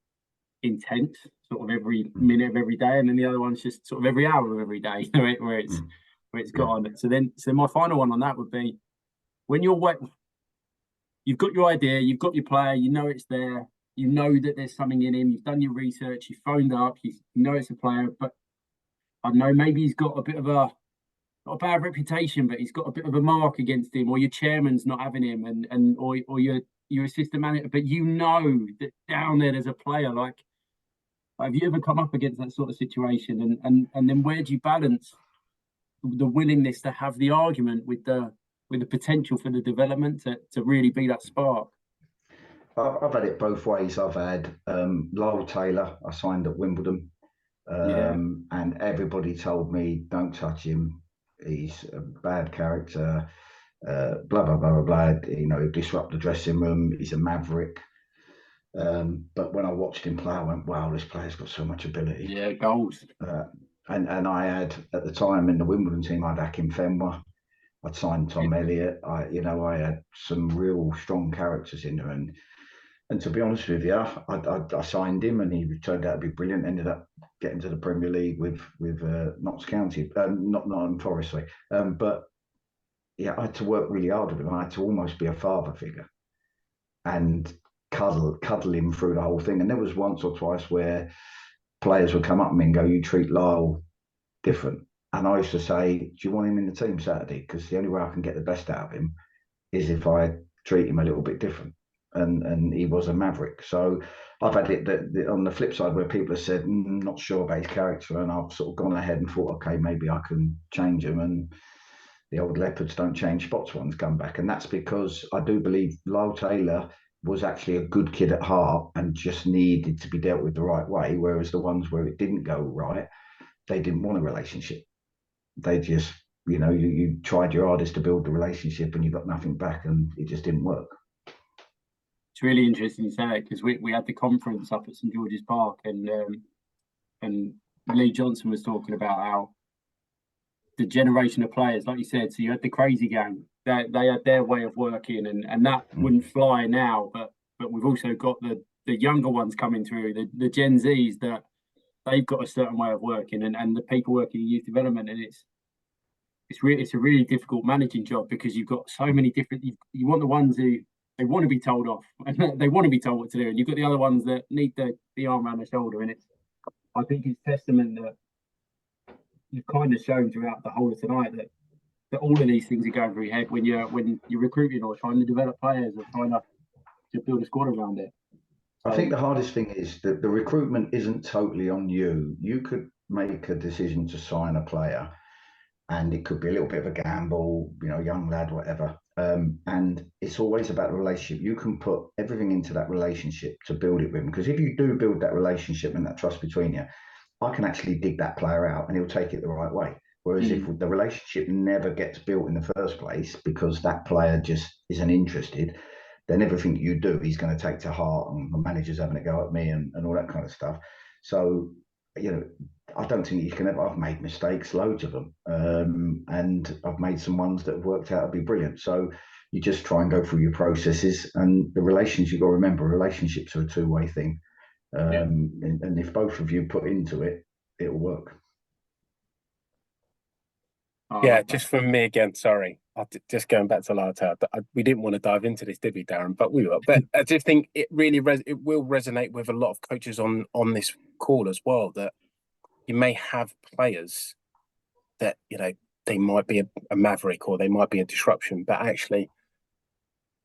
intense, sort of every minute of every day, and then the other one's just sort of every hour of every day, where it's got on. So my final one on that would be, when you've got your idea, you've got your player, it's there, that there's something in him, you've done your research, you phoned up, you know it's a player, but I don't know, maybe he's got a bit of not a bad reputation, but he's got a bit of a mark against him, or your chairman's not having him, or your assistant manager, but that down there's a player. Like, have you ever come up against that sort of situation? And then where do you balance the willingness to have the argument with the potential for the development to really be that spark? I've had it both ways. I've had Lyle Taylor, I signed at Wimbledon, and everybody told me, don't touch him. He's a bad character, blah, blah, blah, blah, blah. He'll disrupt the dressing room. He's a maverick. But when I watched him play, I went, wow, this player's got so much ability. Yeah, goals. And I had, at the time in the Wimbledon team, I had Akim Fenwa. I'd signed Tom Elliott. I had some real strong characters in there. And to be honest with you, I signed him, and he turned out to be brilliant. Ended up getting to the Premier League with Notts County, not Forest, sorry. But yeah, I had to work really hard with him. I had to almost be a father figure and cuddle him through the whole thing. And there was once or twice where players would come up to me and go, "You treat Lyle different." And I used to say, "Do you want him in the team Saturday? Because the only way I can get the best out of him is if I treat him a little bit different." And he was a maverick. So I've had it on the flip side where people have said, not sure about his character, and I've sort of gone ahead and thought, okay, maybe I can change him. And the old leopards don't change spots one's come back. And that's because I do believe Lyle Taylor was actually a good kid at heart and just needed to be dealt with the right way, whereas the ones where it didn't go right, they didn't want a relationship. They just, you tried your hardest to build the relationship and you got nothing back, and it just didn't work. It's really interesting you say that, because we had the conference up at St George's Park, and Lee Johnson was talking about how the generation of players, like you said, so you had the crazy gang, they had their way of working, and that wouldn't fly now, but we've also got the younger ones coming through, the Gen Zs, that they've got a certain way of working, and the people working in youth development, and it's a really difficult managing job, because you've got so many different, you want the ones who they want to be told off and they want to be told what to do, and you've got the other ones that need the arm around the shoulder, and I think it's testament that you've kind of shown throughout the whole of tonight that all of these things are going through your head when you're recruiting or trying to develop players or trying to build a squad around it. I think the hardest thing is that the recruitment isn't totally on you. You could make a decision to sign a player, and it could be a little bit of a gamble, young lad, whatever. And it's always about the relationship. You can put everything into that relationship to build it with him. Because if you do build that relationship and that trust between you, I can actually dig that player out and he'll take it the right way. Whereas if the relationship never gets built in the first place because that player just isn't interested, then everything you do, he's going to take to heart, and the manager's having a go at me and all that kind of stuff. So, I don't think you can ever. I've made mistakes, loads of them, and I've made some ones that have worked out to be brilliant. So you just try and go through your processes, and the relations, you've got to remember, relationships are a two-way thing. And if both of you put into it, it'll work. Yeah, just from me again, sorry. Just going back to Lautaro, we didn't want to dive into this, did we, Darren? But we will. But I just think it really it will resonate with a lot of coaches on this call as well, that you may have players that, they might be a maverick or they might be a disruption, but actually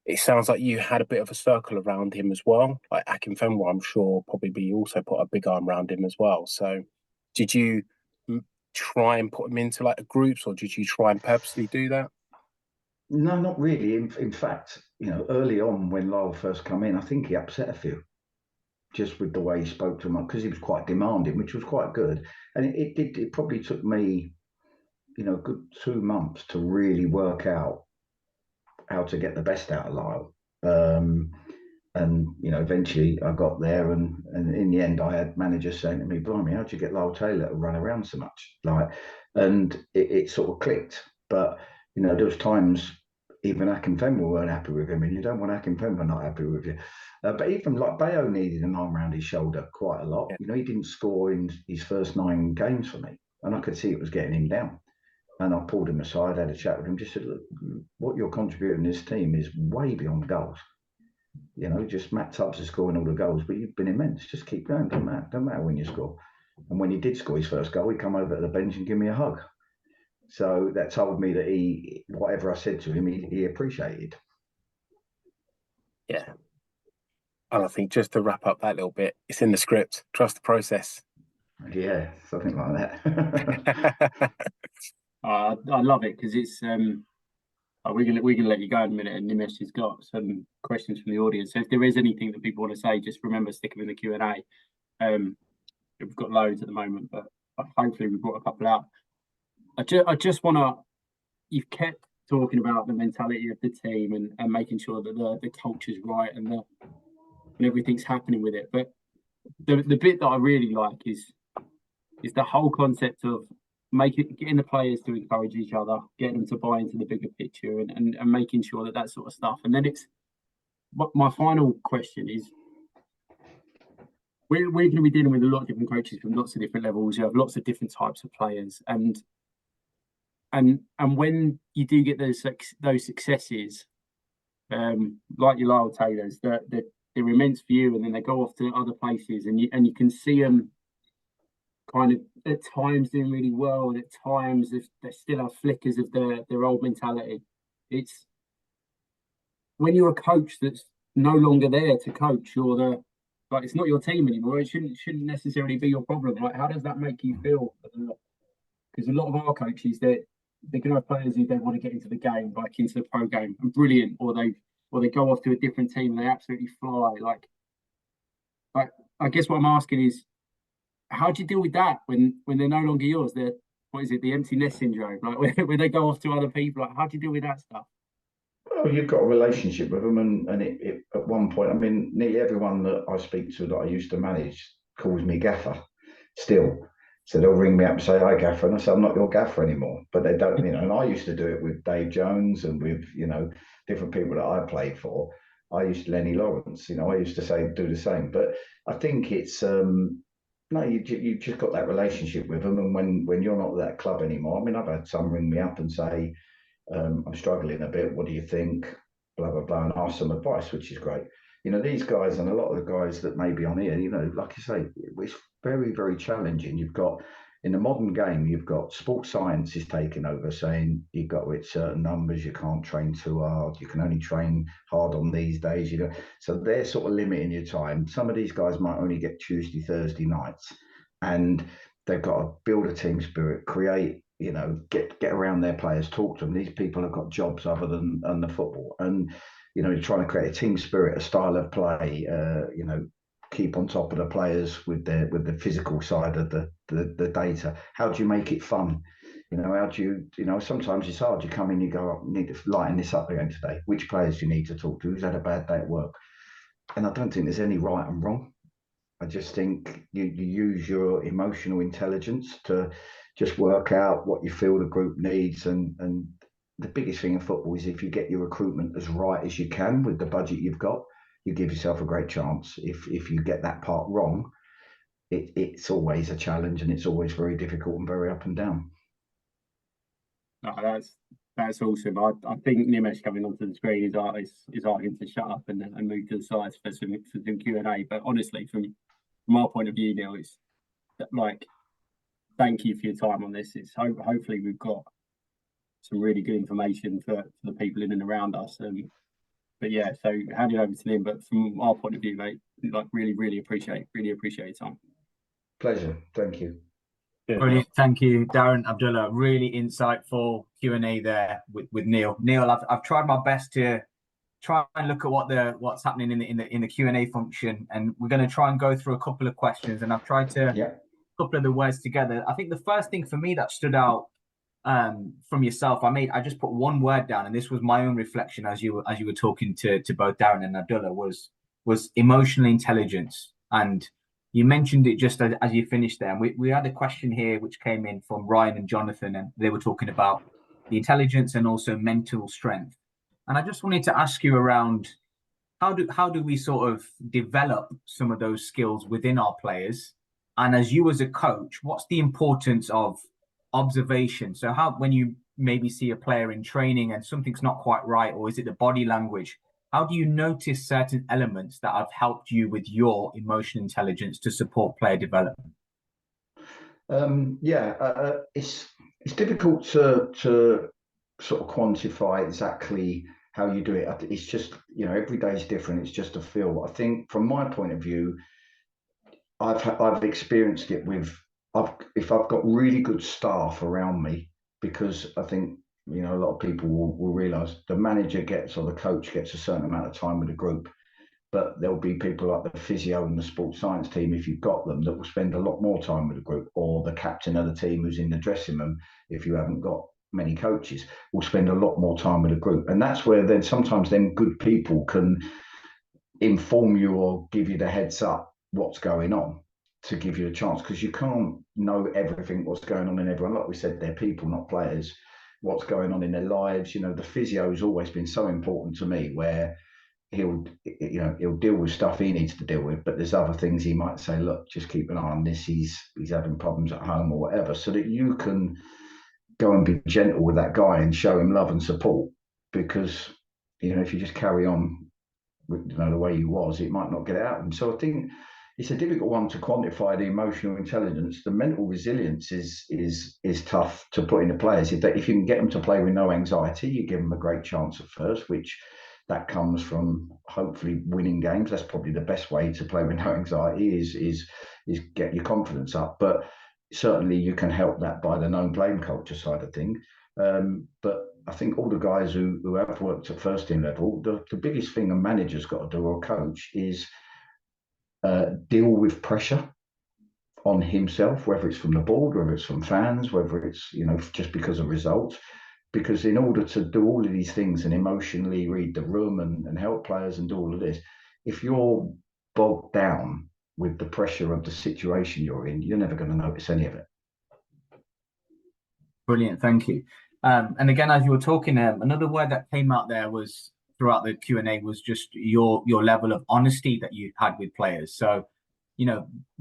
it sounds like you had a bit of a circle around him as well. Like Akinfenwa, I'm sure probably also put a big arm around him as well. So did you try and put him into like groups, or did you try and purposely do that? No, not really. In fact, early on when Lyle first come in, I think he upset a few just with the way he spoke to him, because he was quite demanding, which was quite good. And it probably took me, a good 2 months to really work out how to get the best out of Lyle. And eventually I got there, and in the end, I had managers saying to me, "Blimey, how'd you get Lyle Taylor to run around so much?" And it sort of clicked. But there was times even Akinfenwa weren't happy with him, and you don't want Akinfenwa not happy with you. But even like Bayo needed an arm around his shoulder quite a lot. He didn't score in his first 9 games for me, and I could see it was getting him down. And I pulled him aside, had a chat with him, just said, "Look, what you're contributing to this team is way beyond goals. Just Matt Tubbs is scoring all the goals, but you've been immense. Just keep going. Don't matter when you score." And when he did score his first goal, he come over to the bench and give me a hug. So that told me that whatever I said to him, he appreciated. Yeah. And I think just to wrap up that little bit, it's in the script. Trust the process. Yeah, something like that. I love it, because it's we're gonna let you go in a minute, and Nimesh has got some questions from the audience. So if there is anything that people want to say, just remember, stick them in the Q&A. We've got loads at the moment, but hopefully we brought a couple out. I just want to. You've kept talking about the mentality of the team and making sure that the culture's right and everything's happening with it. But the bit that I really like is the whole concept of getting the players to encourage each other, getting them to buy into the bigger picture, and making sure that sort of stuff. And then my final question is, we're going to be dealing with a lot of different coaches from lots of different levels. You have lots of different types of players, and when you do get those successes, like your Lyle Taylors, they're immense for you, and then they go off to other places, and you can see them kind of at times doing really well, and at times they still have flickers of their old mentality. It's when you're a coach that's no longer there to coach, it's not your team anymore. It shouldn't necessarily be your problem. Like, how does that make you feel? Because a lot of our coaches, they can have players who don't want to get into the game, like into the pro game, and brilliant, or or they go off to a different team and they absolutely fly. Like I guess what I'm asking is, how do you deal with that when they're no longer yours? They're, what is it, the empty nest syndrome? Like when they go off to other people, like how do you deal with that stuff? Well, you've got a relationship with them, and it at one point, I mean, nearly everyone that I speak to that I used to manage calls me gaffer still. So they'll ring me up and say, "Hi, gaffer," and I say, "I'm not your gaffer anymore." But they don't, you know. And I used to do it with Dave Jones and with, you know, different people that I played for. I used Lenny Lawrence, you know. I used to say do the same. But I think it's no, you just got that relationship with them, and when you're not at that club anymore, I mean, I've had some ring me up and say, I'm struggling a bit. What do you think? Blah, blah, blah, and ask some advice, which is great. You know, these guys and a lot of the guys that may be on here, you know, like you say, it's very, very challenging. You've got, in the modern game, you've got sports science is taking over, saying you've got to hit certain numbers, you can't train too hard, you can only train hard on these days, you know. So they're sort of limiting your time. Some of these guys might only get Tuesday, Thursday nights, and they've got to build a team spirit, create, you know, get around their players, talk to them. These people have got jobs other than the football, and you know, you're trying to create a team spirit, a style of play. You know, keep on top of the players with the physical side of the data. How do you make it fun? You know, how do you know? Sometimes it's hard. You come in, you go, "I need to lighten this up again today." Which players do you need to talk to? Who's had a bad day at work? And I don't think there's any right and wrong. I just think you use your emotional intelligence to just work out what you feel the group needs. And the biggest thing in football is if you get your recruitment as right as you can with the budget you've got, you give yourself a great chance. If you get that part wrong, it's always a challenge, and it's always very difficult and very up and down. No, that's awesome. I think Nimesh coming onto the screen is asking to shut up and move to the sides for some Q&A. But honestly, from our point of view, Neal, it's like, thank you for your time on this. It's hopefully we've got some really good information for the people in and around us. But yeah, so handing over to Nim. But from our point of view, mate, like really appreciate your time. Pleasure. Thank you. Brilliant. Thank you, Darren, Abdullah. Really insightful Q&A there with Neal. Neal, I've tried my best to try and look at what's happening in the Q&A function, and we're going to try and go through a couple of questions, and I've tried to a couple of the words together. I think the first thing for me that stood out from yourself, I just put one word down, and this was my own reflection as you were talking to both Darren and Abdullah, was emotional intelligence. And you mentioned it just as you finished there. And we had a question here which came in from Ryan and Jonathan, and they were talking about the intelligence and also mental strength. And I just wanted to ask you around how do we sort of develop some of those skills within our players? And as you as a coach, what's the importance of observation? So how, when you maybe see a player in training and something's not quite right, or is it the body language? How do you notice certain elements that have helped you with your emotional intelligence to support player development? It's difficult to sort of quantify exactly how you do it. It's just, you know, every day is different. It's just a feel. I think from my point of view, I've experienced it if I've got really good staff around me, because I think, you know, a lot of people will realise the manager gets, or the coach gets, a certain amount of time with the group, but there'll be people like the physio and the sports science team, if you've got them, that will spend a lot more time with the group, or the captain of the team who's in the dressing room, if you haven't got many coaches, will spend a lot more time with the group. And that's where then sometimes then good people can inform you or give you the heads up what's going on, to give you a chance, because you can't know everything what's going on in everyone. Like we said, they're people, not players. What's going on in their lives, you know. The physio has always been so important to me, where he'll deal with stuff he needs to deal with, but there's other things he might say, look, just keep an eye on this, he's having problems at home or whatever, so that you can go and be gentle with that guy and show him love and support. Because, you know, if you just carry on, you know, the way he was, it might not get out of him. So I think it's a difficult one to quantify, the emotional intelligence. The mental resilience is tough to put into players. If you can get them to play with no anxiety, you give them a great chance at first, which that comes from hopefully winning games. That's probably the best way to play with no anxiety, is get your confidence up. But certainly you can help that by the no blame culture side of things. But I think all the guys who have worked at first team level, the biggest thing a manager's got to do, or a coach, is deal with pressure on himself, whether it's from the board, whether it's from fans, whether it's, just because of results. Because in order to do all of these things and emotionally read the room and help players and do all of this, if you're bogged down with the pressure of the situation you're in, you're never going to notice any of it. Brilliant, thank you. And again, as you were talking, another word that came out there was throughout the Q&A was just your level of honesty that you had with players. So,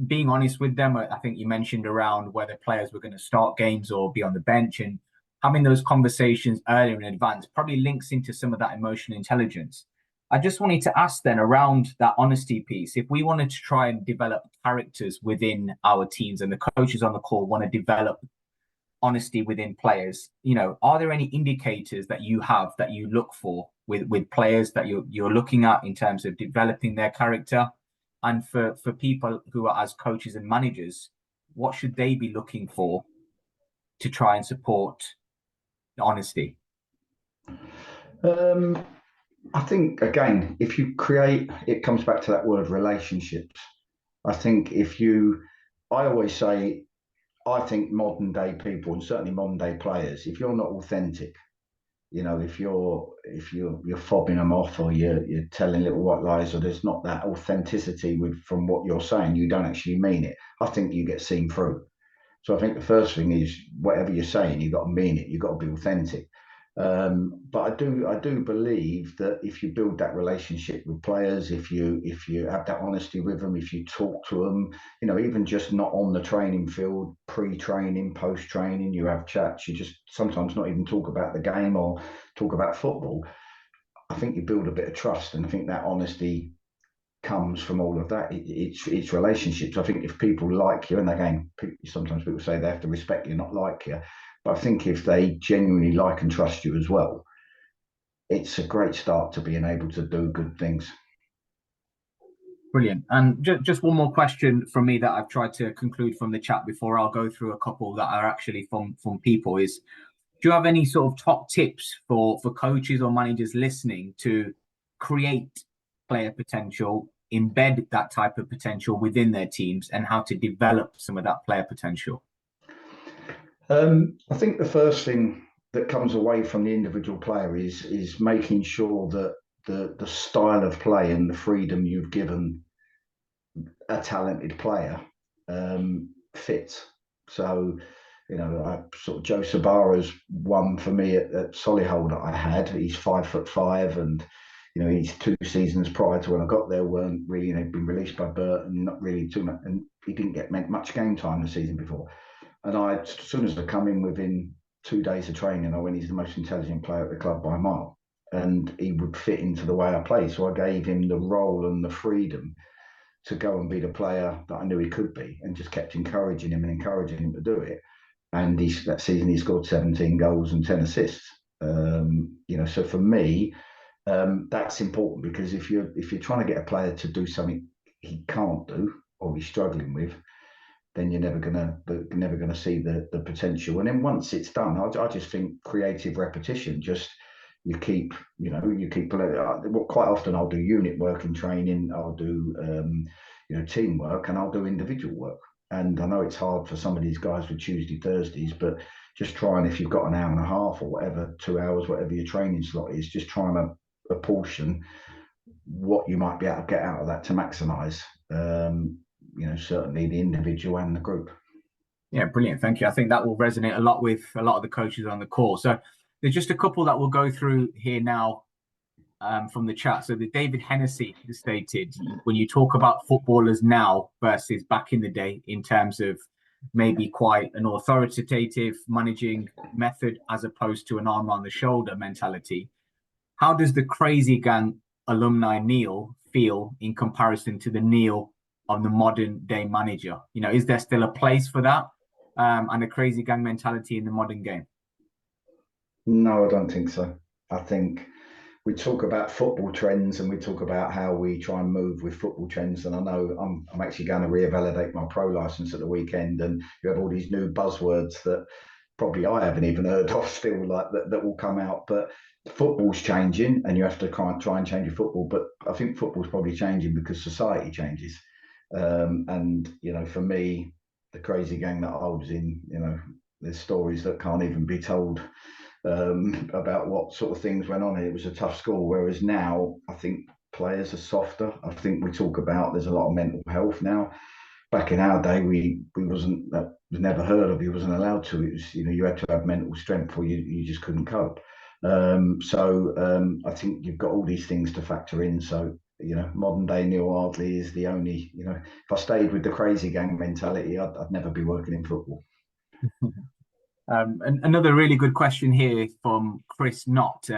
being honest with them. I think you mentioned around whether players were going to start games or be on the bench, and having those conversations earlier in advance probably links into some of that emotional intelligence. I just wanted to ask then around that honesty piece, if we wanted to try and develop characters within our teams, and the coaches on the call want to develop honesty within players, are there any indicators that you have that you look for with players that you're looking at in terms of developing their character? And for people who are as coaches and managers, what should they be looking for to try and support honesty? I think, again, if you create, it comes back to that word relationships. I think I always say, I think modern day people, and certainly modern day players, if you're not authentic, if you're fobbing them off, or you're telling little white lies, or there's not that authenticity from what you're saying, you don't actually mean it, I think you get seen through. So I think the first thing is, whatever you're saying, you've got to mean it, you've got to be authentic. But I do believe that if you build that relationship with players, if you have that honesty with them, if you talk to them, even just not on the training field, pre-training, post-training, you have chats, you just sometimes not even talk about the game or talk about football. I think you build a bit of trust, and I think that honesty comes from all of that. It's relationships. I think if people like you, and again, sometimes people say they have to respect you, not like you. But I think if they genuinely like and trust you as well, it's a great start to being able to do good things. Brilliant. And just one more question from me that I've tried to conclude from the chat before I'll go through a couple that are actually from people is, do you have any sort of top tips for coaches or managers listening to create player potential, embed that type of potential within their teams, and how to develop some of that player potential? I think the first thing that comes away from the individual player is making sure that the style of play and the freedom you've given a talented player fits. So, Joe Sabara's one for me at Solihull that I had. He's 5'5", and his 2 seasons prior to when I got there weren't really, been released by Burton, not really too much, and he didn't get much game time the season before. And as soon as I come in, within 2 days of training, I went, he's the most intelligent player at the club by a mile. And he would fit into the way I play. So I gave him the role and the freedom to go and be the player that I knew he could be, and just kept encouraging him to do it. And that season he scored 17 goals and 10 assists. So for me, that's important, because if you're trying to get a player to do something he can't do or he's struggling with, then you're never gonna see the potential. And then once it's done, I just think creative repetition. Just you keep quite often I'll do unit work in training, I'll do teamwork, and I'll do individual work. And I know it's hard for some of these guys with Tuesday, Thursdays, but just trying, if you've got an hour and a half or whatever, 2 hours, whatever your training slot is, just trying to apportion what you might be able to get out of that to maximise. Certainly the individual and the group. Yeah, brilliant. Thank you. I think that will resonate a lot with a lot of the coaches on the call. So there's just a couple that we'll go through here now from the chat. So the David Hennessy stated, when you talk about footballers now versus back in the day, in terms of maybe quite an authoritative managing method as opposed to an arm on the shoulder mentality, how does the Crazy Gang alumni Neal feel in comparison to the Neal of the modern day manager? Is there still a place for that and a Crazy Gang mentality in the modern game? No, I don't think so. I think we talk about football trends, and we talk about how we try and move with football trends. And I know I'm actually going to revalidate my pro license at the weekend, and you have all these new buzzwords that probably I haven't even heard of still, like that will come out. But football's changing, and you have to try and change your football. But I think football's probably changing because society changes. And for me, the crazy gang that I was in, there's stories that can't even be told about what sort of things went on. It was a tough school. Whereas now, I think players are softer. I think we talk about there's a lot of mental health now. Back in our day, we wasn't, that was never heard of. You wasn't allowed to. It was, you had to have mental strength, or you just couldn't cope. I think you've got all these things to factor in. So modern day Neal Ardley is the only. If I stayed with the crazy gang mentality, I'd never be working in football. And another really good question here from Chris Knott.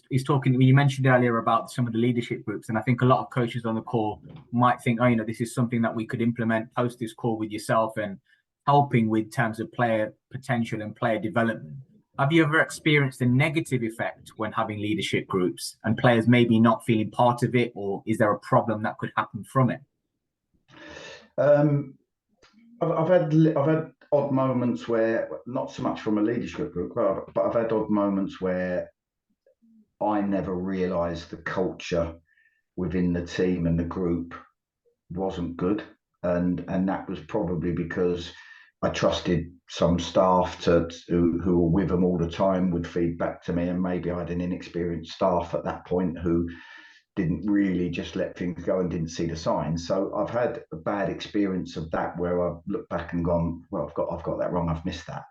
He's talking. You mentioned earlier about some of the leadership groups, and I think a lot of coaches on the call might think, this is something that we could implement post this call with yourself and helping with terms of player potential and player development. Have you ever experienced a negative effect when having leadership groups and players maybe not feeling part of it, or is there a problem that could happen from it? I've had odd moments where, not so much from a leadership group, but I've had odd moments where I never realised the culture within the team and the group wasn't good, and that was probably because I trusted some staff who were with them all the time would feed back to me, and maybe I had an inexperienced staff at that point who didn't really just let things go and didn't see the signs. So I've had a bad experience of that where I've looked back and gone, well, I've got that wrong. I've missed that.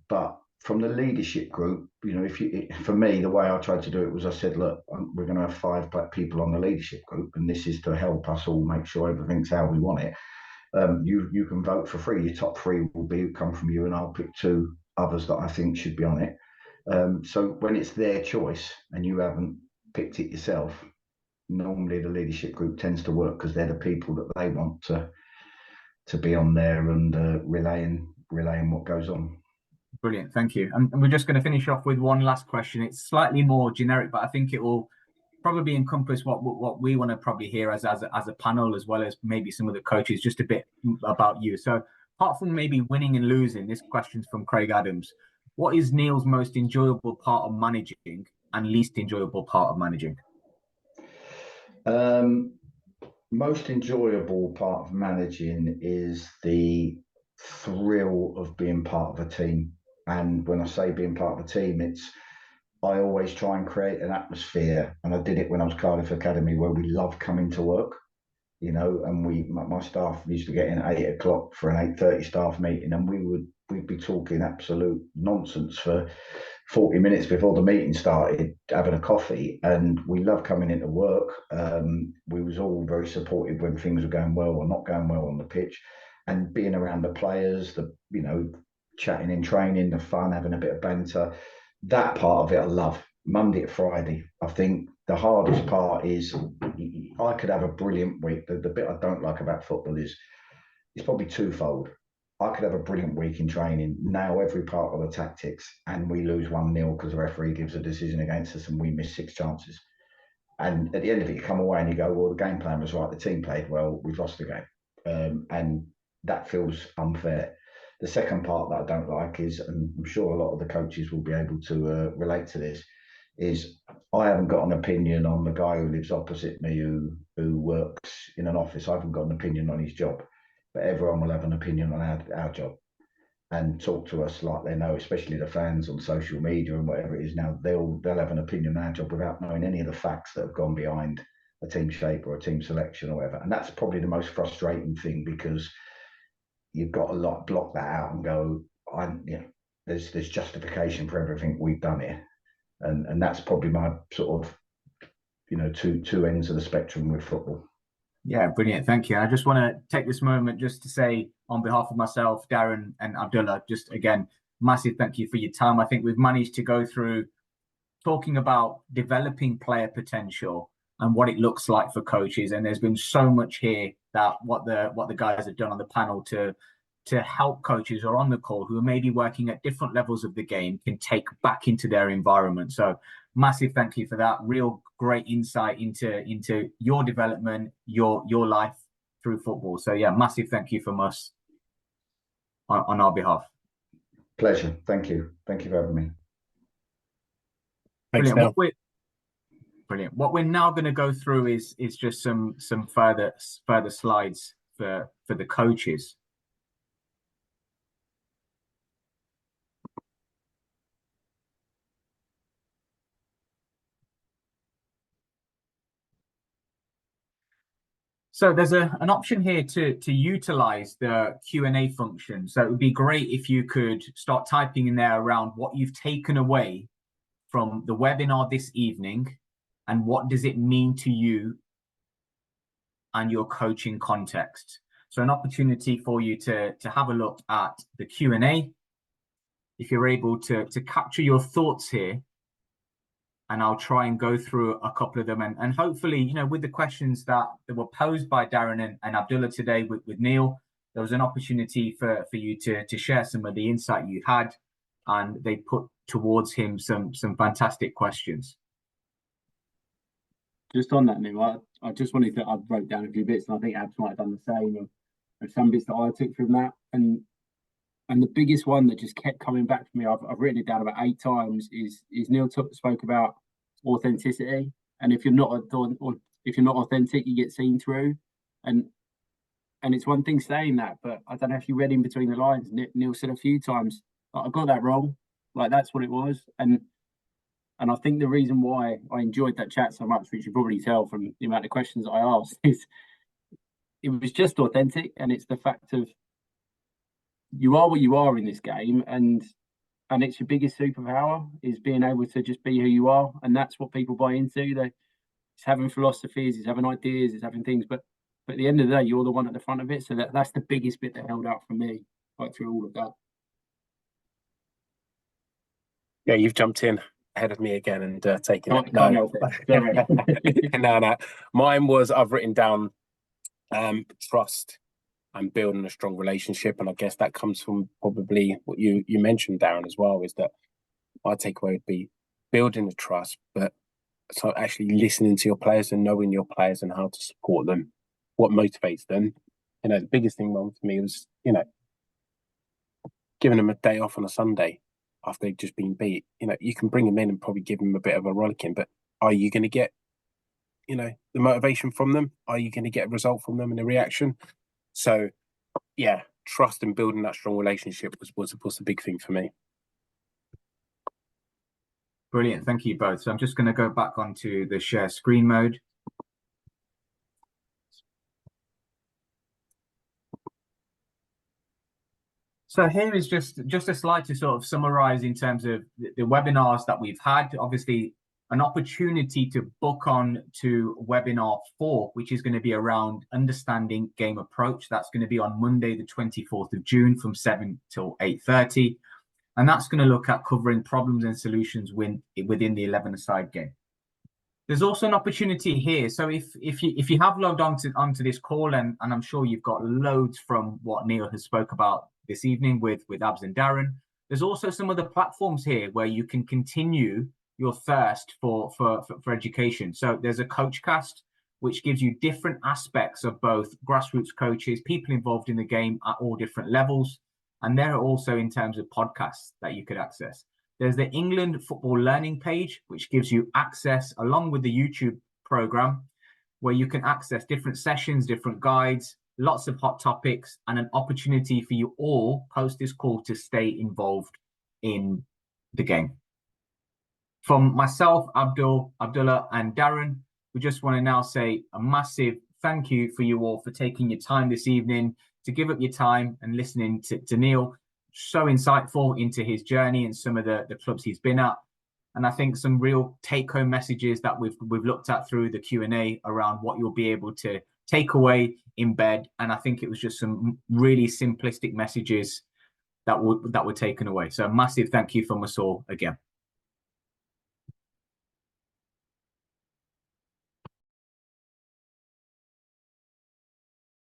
But from the leadership group, for me, the way I tried to do it was I said, look, we're going to have 5 people on the leadership group, and this is to help us all make sure everything's how we want it. You can vote for 3. Your top 3 will come from you, and I'll pick 2 others that I think should be on it. So when it's their choice and you haven't picked it yourself, normally the leadership group tends to work because they're the people that they want to be on there and relaying what goes on. Brilliant, thank you. And we're just going to finish off with one last question. It's slightly more generic, but I think it will probably encompass what we want to probably hear as a panel, as well as maybe some of the coaches, just a bit about you. So apart from maybe winning and losing, this question's from Craig Adams. What is Neal's most enjoyable part of managing and least enjoyable part of managing? Most enjoyable part of managing is the thrill of being part of a team. And when I say being part of a team, I always try and create an atmosphere. And I did it when I was Cardiff Academy, where we love coming to work, and my staff used to get in at 8 o'clock for an 8:30 staff meeting, and we'd be talking absolute nonsense for 40 minutes before the meeting started, having a coffee, and we love coming into work. We was all very supportive when things were going well or not going well on the pitch, and being around the players, chatting in training, the fun, having a bit of banter. That part of it I love. Monday to Friday. I think the hardest part is I could have a brilliant week. The bit I don't like about football is it's probably twofold. I could have a brilliant week in training, nail every part of the tactics, and we lose 1-0 because the referee gives a decision against us and we miss 6 chances. And at the end of it, you come away and you go, well, the game plan was right. The team played well. We've lost the game. And that feels unfair. The second part that I don't like is, and I'm sure a lot of the coaches will be able to relate to this, is I haven't got an opinion on the guy who lives opposite me who works in an office. I haven't got an opinion on his job, but everyone will have an opinion on our job and talk to us like they know, especially the fans on social media and whatever it is now. They'll have an opinion on our job without knowing any of the facts that have gone behind a team shape or a team selection or whatever. And that's probably the most frustrating thing, because you've got to block that out and go, there's justification for everything we've done here. And that's probably my sort of, two ends of the spectrum with football. Yeah, brilliant. Thank you. I just want to take this moment just to say, on behalf of myself, Darren and Abdullah, just again, massive thank you for your time. I think we've managed to go through talking about developing player potential and what it looks like for coaches. And there's been so much here that what the guys have done on the panel to help coaches who are on the call who are maybe working at different levels of the game can take back into their environment. So massive thank you for that. Real great insight into your development, your life through football. So yeah, massive thank you from us on our behalf. Pleasure. Thank you. Thank you for having me. Thanks, Brilliant. Neal. Brilliant. What we're now going to go through is just some further slides for the coaches. So there's an option here to utilize the Q&A function. So it would be great if you could start typing in there around what you've taken away from the webinar this evening and what does it mean to you and your coaching context. So an opportunity for you to have a look at the Q&A. If you're able to capture your thoughts here, and I'll try and go through a couple of them. And hopefully, you know, with the questions that were posed by Darren and Abdullah today with Neal, there was an opportunity for you to share some of the insight you had, and they put towards him some fantastic questions. Just on that, Neal, I just wanted to, I wrote down a few bits, and I think Abs might have done the same, of some bits that I took from that. And the biggest one that just kept coming back to me, I've written it down about 8 times, is Neal spoke about authenticity. And if you're not authentic, you get seen through. And it's one thing saying that, but I don't know if you read in between the lines. Neal said a few times, I got that wrong. Like, that's what it was. And I think the reason why I enjoyed that chat so much, which you probably tell from the amount of questions I asked, is it was just authentic. And it's the fact of, you are what you are in this game, and it's your biggest superpower, is being able to just be who you are. And that's what people buy into. It's having philosophies, it's having ideas, it's having things, but at the end of the day, you're the one at the front of it. So that's the biggest bit that held out for me, like, through all of that. Yeah, you've jumped in ahead of me again and taken it. No. No. Mine was, I've written down trust and building a strong relationship. And I guess that comes from probably what you mentioned, Darren, as well, is that my takeaway would be building the trust, but so actually listening to your players and knowing your players and how to support them, what motivates them. You know, the biggest thing for me was, you know, giving them a day off on a Sunday after they've just been beat. You know, you can bring them in and probably give them a bit of a rollicking, but are you going to get, you know, the motivation from them? Are you going to get a result from them and a reaction? So, yeah, trust and building that strong relationship was a big thing for me. Brilliant. Thank you both. So I'm just going to go back onto the share screen mode. So here is just a slide to sort of summarize in terms of the webinars that we've had. Obviously, an opportunity to book on to webinar 4, which is going to be around understanding game approach. That's going to be on Monday, the 24th of June from 7 till 8:30. And that's going to look at covering problems and solutions within the 11-a-side game. There's also an opportunity here. So if you have logged onto this call, and I'm sure you've got loads from what Neal has spoke about this evening with Abs and Darren, there's also some other platforms here where you can continue your thirst for education. So there's a Coachcast, which gives you different aspects of both grassroots coaches, people involved in the game at all different levels. And there are also in terms of podcasts that you could access. There's the England Football Learning page, which gives you access along with the YouTube program, where you can access different sessions, different guides, lots of hot topics, and an opportunity for you all post this call to stay involved in the game. From myself, Abdullah, and Darren, we just want to now say a massive thank you for you all for taking your time this evening to give up your time and listening to Neal. So insightful into his journey and some of the clubs he's been at. And I think some real take-home messages that we've looked at through the Q&A around what you'll be able to take away, embed. And I think it was just some really simplistic messages that were taken away. So a massive thank you from us all again.